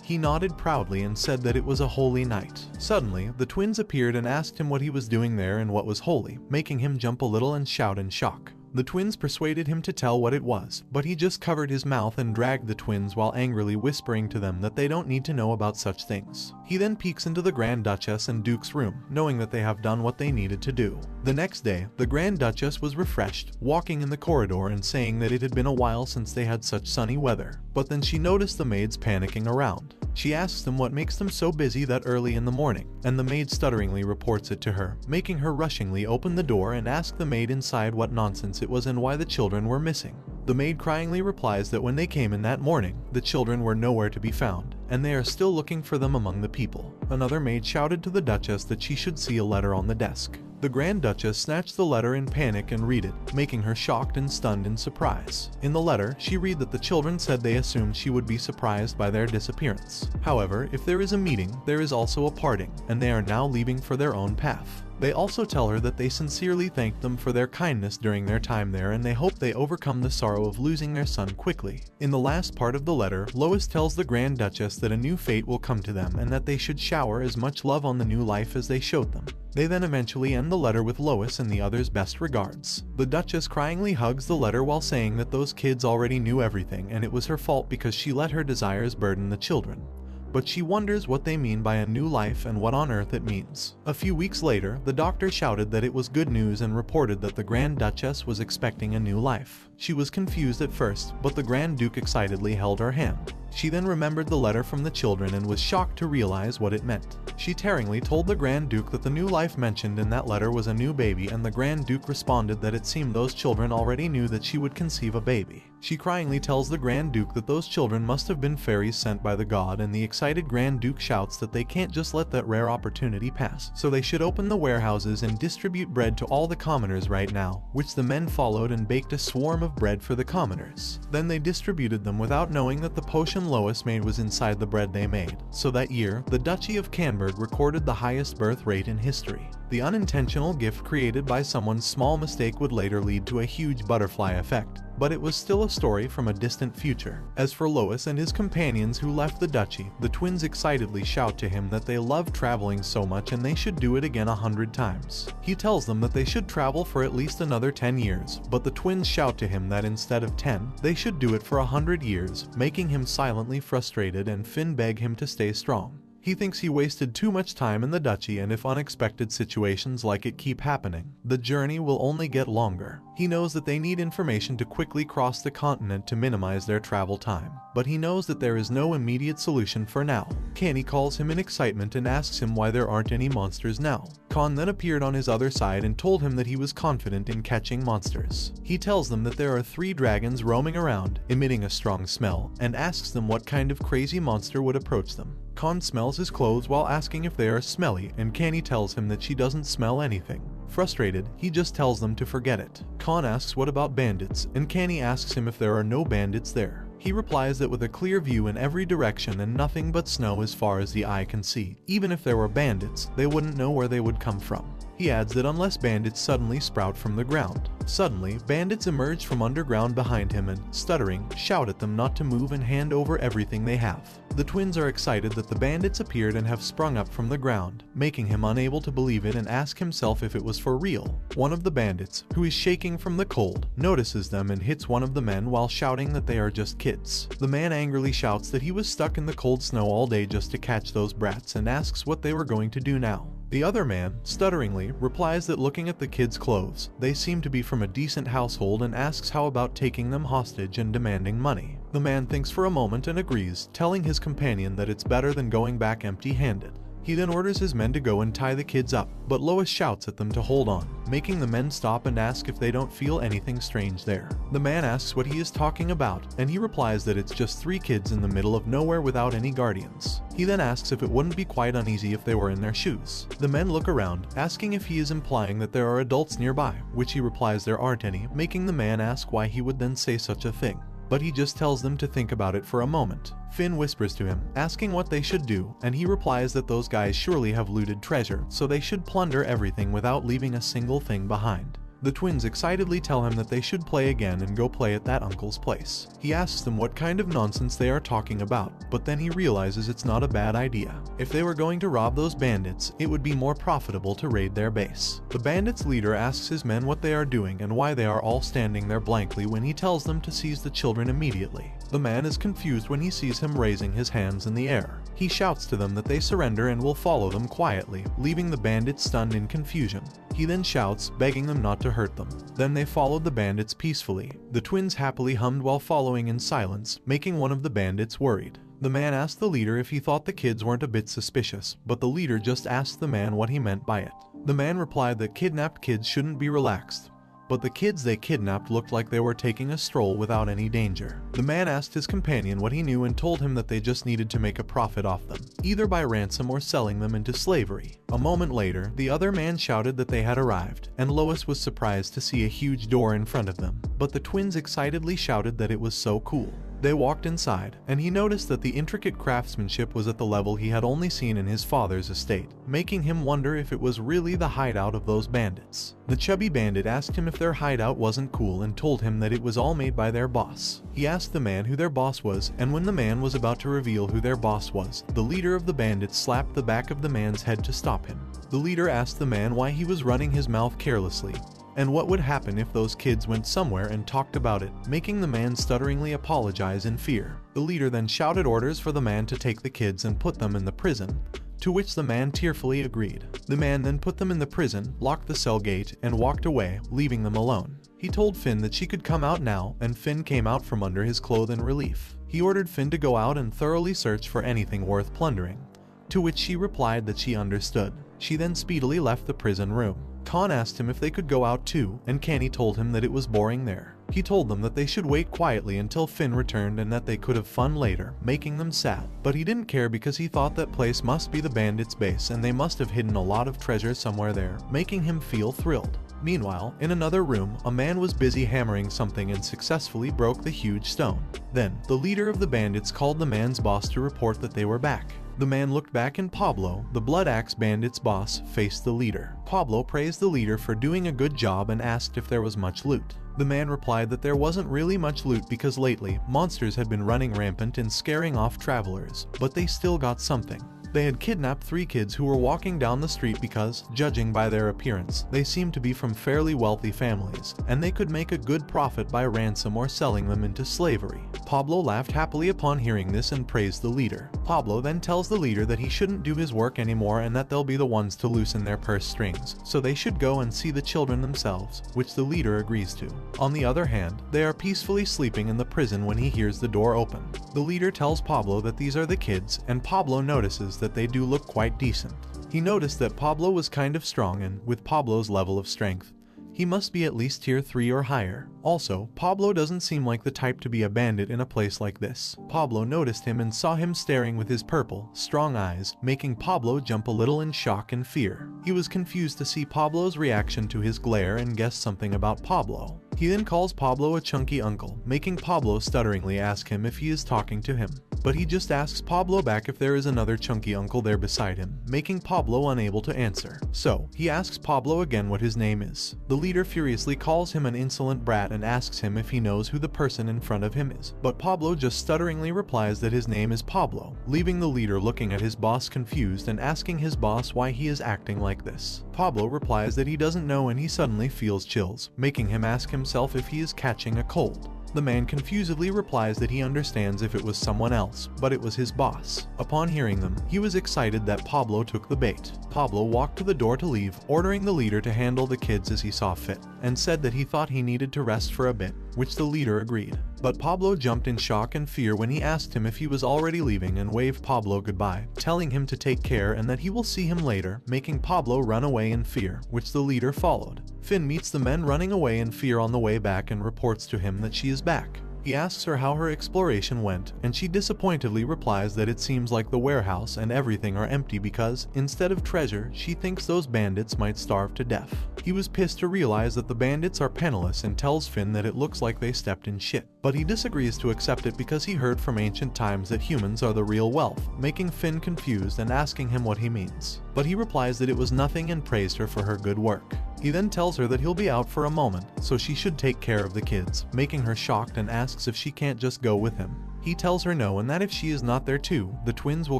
he nodded proudly and said that it was a holy night. Suddenly, the twins appeared and asked him what he was doing there and what was holy, making him jump a little and shout in shock. The twins persuaded him to tell what it was, but he just covered his mouth and dragged the twins while angrily whispering to them that they don't need to know about such things. He then peeks into the Grand Duchess and Duke's room, knowing that they have done what they needed to do. The next day, the Grand Duchess was refreshed, walking in the corridor and saying that it had been a while since they had such sunny weather. But then she noticed the maids panicking around. She asks them what makes them so busy that early in the morning, and the maid stutteringly reports it to her, making her rushingly open the door and ask the maid inside what nonsense it was and why the children were missing. The maid cryingly replies that when they came in that morning, the children were nowhere to be found, and they are still looking for them among the people. Another maid shouted to the Duchess that she should see a letter on the desk. The Grand Duchess snatched the letter in panic and read it, making her shocked and stunned in surprise. In the letter, she read that the children said they assumed she would be surprised by their disappearance. However, if there is a meeting, there is also a parting, and they are now leaving for their own path. They also tell her that they sincerely thank them for their kindness during their time there and they hope they overcome the sorrow of losing their son quickly. In the last part of the letter, Lois tells the Grand Duchess that a new fate will come to them and that they should shower as much love on the new life as they showed them. They then eventually end the letter with Lois and the others' best regards. The Duchess cryingly hugs the letter while saying that those kids already knew everything and it was her fault because she let her desires burden the children. But she wonders what they mean by a new life and what on earth it means. A few weeks later, the doctor shouted that it was good news and reported that the Grand Duchess was expecting a new life. She was confused at first, but the Grand Duke excitedly held her hand. She then remembered the letter from the children and was shocked to realize what it meant. She tearingly told the Grand Duke that the new life mentioned in that letter was a new baby, and the Grand Duke responded that it seemed those children already knew that she would conceive a baby. She cryingly tells the Grand Duke that those children must have been fairies sent by the god, and the excited Grand Duke shouts that they can't just let that rare opportunity pass, so they should open the warehouses and distribute bread to all the commoners right now, which the men followed and baked a swarm of bread for the commoners. Then they distributed them without knowing that the potion Lois made was inside the bread they made. So that year, the Duchy of Canberg recorded the highest birth rate in history. The unintentional gift created by someone's small mistake would later lead to a huge butterfly effect, but it was still a story from a distant future. As for Lois and his companions who left the duchy, the twins excitedly shout to him that they love traveling so much and they should do it again 100 times. He tells them that they should travel for at least another 10 years, but the twins shout to him that instead of 10, they should do it for 100 years, making him silently frustrated, and Finn beg him to stay strong. He thinks he wasted too much time in the duchy, and if unexpected situations like it keep happening, the journey will only get longer. He knows that they need information to quickly cross the continent to minimize their travel time, but he knows that there is no immediate solution for now. Canny calls him in excitement and asks him why there aren't any monsters now. Khan then appeared on his other side and told him that he was confident in catching monsters. He tells them that there are 3 dragons roaming around, emitting a strong smell, and asks them what kind of crazy monster would approach them. Khan smells his clothes while asking if they are smelly, and Canny tells him that she doesn't smell anything. Frustrated, he just tells them to forget it. Khan asks what about bandits, and Canny asks him if there are no bandits there. He replies that with a clear view in every direction and nothing but snow as far as the eye can see, even if there were bandits, they wouldn't know where they would come from. He He adds that unless bandits suddenly sprout from the ground. Suddenly, bandits emerge from underground behind him and, stuttering, shout at them not to move and hand over everything they have. The twins are excited that the bandits appeared and have sprung up from the ground, making him unable to believe it and ask himself if it was for real. One of the bandits, who is shaking from the cold, notices them and hits one of the men while shouting that they are just kids. The man angrily shouts that he was stuck in the cold snow all day just to catch those brats and asks what they were going to do now. The other man, stutteringly, replies that looking at the kids' clothes, they seem to be from a decent household and asks how about taking them hostage and demanding money. The man thinks for a moment and agrees, telling his companion that it's better than going back empty-handed. He then orders his men to go and tie the kids up, but Lois shouts at them to hold on, making the men stop and ask if they don't feel anything strange there. The man asks what he is talking about, and he replies that it's just 3 kids in the middle of nowhere without any guardians. He then asks if it wouldn't be quite uneasy if they were in their shoes. The men look around, asking if he is implying that there are adults nearby, which he replies there aren't any, making the man ask why he would then say such a thing. But he just tells them to think about it for a moment. Finn whispers to him, asking what they should do, and he replies that those guys surely have looted treasure, so they should plunder everything without leaving a single thing behind. The twins excitedly tell him that they should play again and go play at that uncle's place. He asks them what kind of nonsense they are talking about, but then he realizes it's not a bad idea. If they were going to rob those bandits, it would be more profitable to raid their base. The bandits' leader asks his men what they are doing and why they are all standing there blankly when he tells them to seize the children immediately. The man is confused when he sees him raising his hands in the air. He shouts to them that they surrender and will follow them quietly, leaving the bandits stunned in confusion. He then shouts, begging them not to hurt them. Then they followed the bandits peacefully. The twins happily hummed while following in silence, making one of the bandits worried. The man asked the leader if he thought the kids weren't a bit suspicious, but the leader just asked the man what he meant by it. The man replied that kidnapped kids shouldn't be relaxed, but the kids they kidnapped looked like they were taking a stroll without any danger. The man asked his companion what he knew and told him that they just needed to make a profit off them, either by ransom or selling them into slavery. A moment later, the other man shouted that they had arrived, and Lois was surprised to see a huge door in front of them, but the twins excitedly shouted that it was so cool. They walked inside, and he noticed that the intricate craftsmanship was at the level he had only seen in his father's estate, making him wonder if it was really the hideout of those bandits. The chubby bandit asked him if their hideout wasn't cool and told him that it was all made by their boss. He asked the man who their boss was, and when the man was about to reveal who their boss was, the leader of the bandits slapped the back of the man's head to stop him. The leader asked the man why he was running his mouth carelessly, and what would happen if those kids went somewhere and talked about it, making the man stutteringly apologize in fear. The leader then shouted orders for the man to take the kids and put them in the prison, to which the man tearfully agreed. The man then put them in the prison, locked the cell gate, and walked away, leaving them alone. He told Finn that she could come out now, and Finn came out from under his clothes in relief. He ordered Finn to go out and thoroughly search for anything worth plundering, to which she replied that she understood. She then speedily left the prison room. Khan asked him if they could go out too, and Kenny told him that it was boring there. He told them that they should wait quietly until Finn returned and that they could have fun later, making them sad. But he didn't care because he thought that place must be the bandits' base and they must have hidden a lot of treasure somewhere there, making him feel thrilled. Meanwhile, in another room, a man was busy hammering something and successfully broke the huge stone. Then, the leader of the bandits called the man's boss to report that they were back. The man looked back and Pablo, the Blood Axe bandit's boss, faced the leader. Pablo praised the leader for doing a good job and asked if there was much loot. The man replied that there wasn't really much loot because lately, monsters had been running rampant and scaring off travelers, but they still got something. They had kidnapped 3 kids who were walking down the street because, judging by their appearance, they seemed to be from fairly wealthy families, and they could make a good profit by ransom or selling them into slavery. Pablo laughed happily upon hearing this and praised the leader. Pablo then tells the leader that he shouldn't do his work anymore and that they'll be the ones to loosen their purse strings, so they should go and see the children themselves, which the leader agrees to. On the other hand, they are peacefully sleeping in the prison when he hears the door open. The leader tells Pablo that these are the kids, and Pablo notices that they do look quite decent. He noticed that Pablo was kind of strong and, with Pablo's level of strength, he must be at least tier 3 or higher. Also, Pablo doesn't seem like the type to be a bandit in a place like this. Pablo noticed him and saw him staring with his purple, strong eyes, making Pablo jump a little in shock and fear. He was confused to see Pablo's reaction to his glare and guessed something about Pablo. He then calls Pablo a chunky uncle, making Pablo stutteringly ask him if he is talking to him. But he just asks Pablo back if there is another chunky uncle there beside him, making Pablo unable to answer. So, he asks Pablo again what his name is. The leader furiously calls him an insolent brat and asks him if he knows who the person in front of him is. But Pablo just stutteringly replies that his name is Pablo, leaving the leader looking at his boss confused and asking his boss why he is acting like this. Pablo replies that he doesn't know and he suddenly feels chills, making him ask himself if he is catching a cold. The man confusedly replies that he understands if it was someone else, but it was his boss. Upon hearing them, he was excited that Pablo took the bait. Pablo walked to the door to leave, ordering the leader to handle the kids as he saw fit, and said that he thought he needed to rest for a bit, which the leader agreed. But Pablo jumped in shock and fear when he asked him if he was already leaving and waved Pablo goodbye, telling him to take care and that he will see him later, making Pablo run away in fear, which the leader followed. Finn meets the men running away in fear on the way back and reports to him that she is back. He asks her how her exploration went, and she disappointedly replies that it seems like the warehouse and everything are empty because, instead of treasure, she thinks those bandits might starve to death. He was pissed to realize that the bandits are penniless and tells Finn that it looks like they stepped in shit. But he disagrees to accept it because he heard from ancient times that humans are the real wealth, making Finn confused and asking him what he means. But he replies that it was nothing and praised her for her good work. He then tells her that he'll be out for a moment, so she should take care of the kids, making her shocked and asks if she can't just go with him. He tells her no and that if she is not there too, the twins will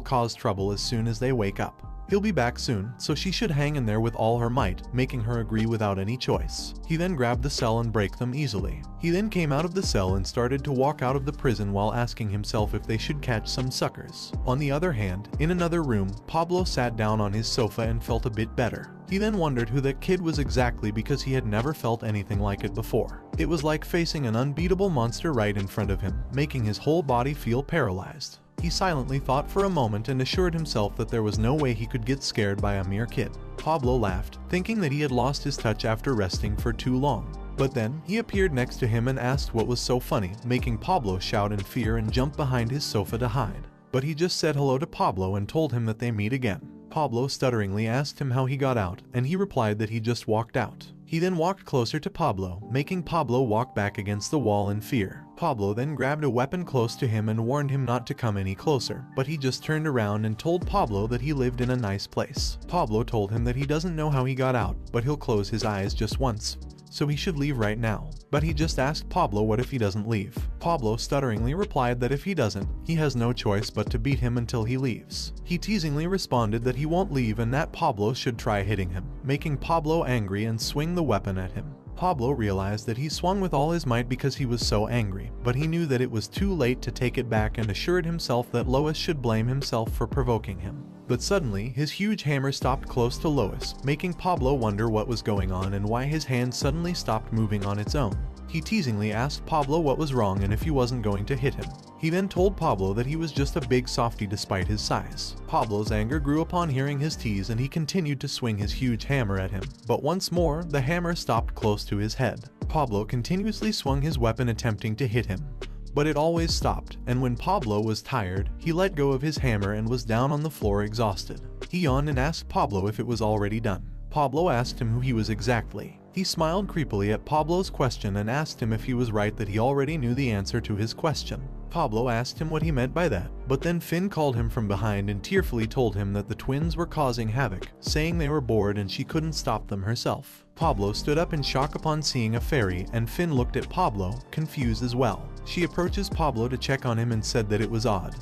cause trouble as soon as they wake up. He'll be back soon, so she should hang in there with all her might, making her agree without any choice. He then grabbed the cell and break them easily. He then came out of the cell and started to walk out of the prison while asking himself if they should catch some suckers. On the other hand, in another room, Pablo sat down on his sofa and felt a bit better. He then wondered who that kid was exactly because he had never felt anything like it before. It was like facing an unbeatable monster right in front of him, making his whole body feel paralyzed. He silently thought for a moment and assured himself that there was no way he could get scared by a mere kid. Pablo laughed, thinking that he had lost his touch after resting for too long. But then, he appeared next to him and asked what was so funny, making Pablo shout in fear and jump behind his sofa to hide. But he just said hello to Pablo and told him that they meet again. Pablo stutteringly asked him how he got out, and he replied that he just walked out. He then walked closer to Pablo, making Pablo walk back against the wall in fear. Pablo then grabbed a weapon close to him and warned him not to come any closer, but he just turned around and told Pablo that he lived in a nice place. Pablo told him that he doesn't know how he got out, but he'll close his eyes just once, so he should leave right now. But he just asked Pablo what if he doesn't leave. Pablo stutteringly replied that if he doesn't, he has no choice but to beat him until he leaves. He teasingly responded that he won't leave and that Pablo should try hitting him, making Pablo angry and swing the weapon at him. Pablo realized that he swung with all his might because he was so angry, but he knew that it was too late to take it back and assured himself that Lois should blame himself for provoking him. But suddenly, his huge hammer stopped close to Lois, making Pablo wonder what was going on and why his hand suddenly stopped moving on its own. He teasingly asked Pablo what was wrong and if he wasn't going to hit him. He then told Pablo that he was just a big softy despite his size. Pablo's anger grew upon hearing his tease and he continued to swing his huge hammer at him. But once more, the hammer stopped close to his head. Pablo continuously swung his weapon attempting to hit him, but it always stopped, and when Pablo was tired, he let go of his hammer and was down on the floor exhausted. He yawned and asked Pablo if it was already done. Pablo asked him who he was exactly. He smiled creepily at Pablo's question and asked him if he was right that he already knew the answer to his question. Pablo asked him what he meant by that, but then Finn called him from behind and tearfully told him that the twins were causing havoc, saying they were bored and she couldn't stop them herself. Pablo stood up in shock upon seeing a fairy, and Finn looked at Pablo, confused as well. She approaches Pablo to check on him and said that it was odd,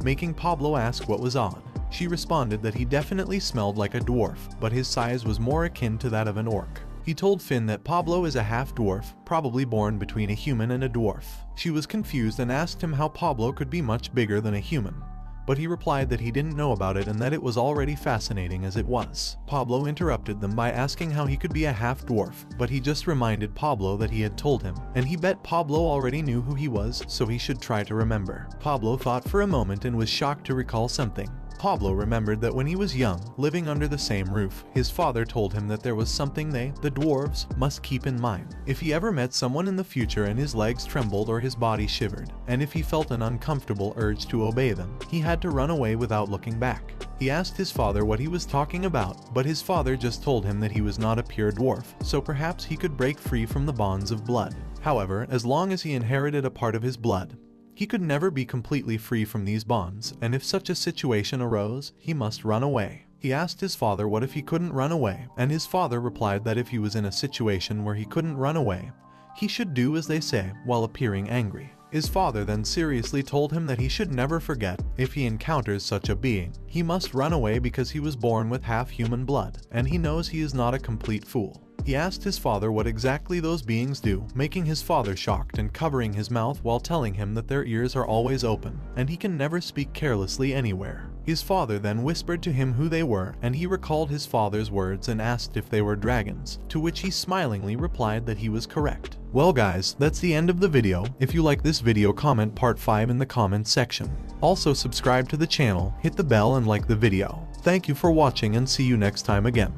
making Pablo ask what was odd. She responded that he definitely smelled like a dwarf, but his size was more akin to that of an orc. He told Finn that Pablo is a half-dwarf, probably born between a human and a dwarf. She was confused and asked him how Pablo could be much bigger than a human, but he replied that he didn't know about it and that it was already fascinating as it was. Pablo interrupted them by asking how he could be a half-dwarf, but he just reminded Pablo that he had told him, and he bet Pablo already knew who he was, so he should try to remember. Pablo thought for a moment and was shocked to recall something. Pablo remembered that when he was young, living under the same roof, his father told him that there was something they, the dwarves, must keep in mind. If he ever met someone in the future and his legs trembled or his body shivered, and if he felt an uncomfortable urge to obey them, he had to run away without looking back. He asked his father what he was talking about, but his father just told him that he was not a pure dwarf, so perhaps he could break free from the bonds of blood. However, as long as he inherited a part of his blood, he could never be completely free from these bonds, and if such a situation arose, he must run away. He asked his father what if he couldn't run away, and his father replied that if he was in a situation where he couldn't run away, he should do as they say, while appearing angry. His father then seriously told him that he should never forget, if he encounters such a being, he must run away because he was born with half human blood, and he knows he is not a complete fool. He asked his father what exactly those beings do, making his father shocked and covering his mouth while telling him that their ears are always open, and he can never speak carelessly anywhere. His father then whispered to him who they were, and he recalled his father's words and asked if they were dragons, to which he smilingly replied that he was correct. Well guys, that's the end of the video. If you like this video, comment part 5 in the comments section. Also subscribe to the channel, hit the bell and like the video. Thank you for watching and see you next time again.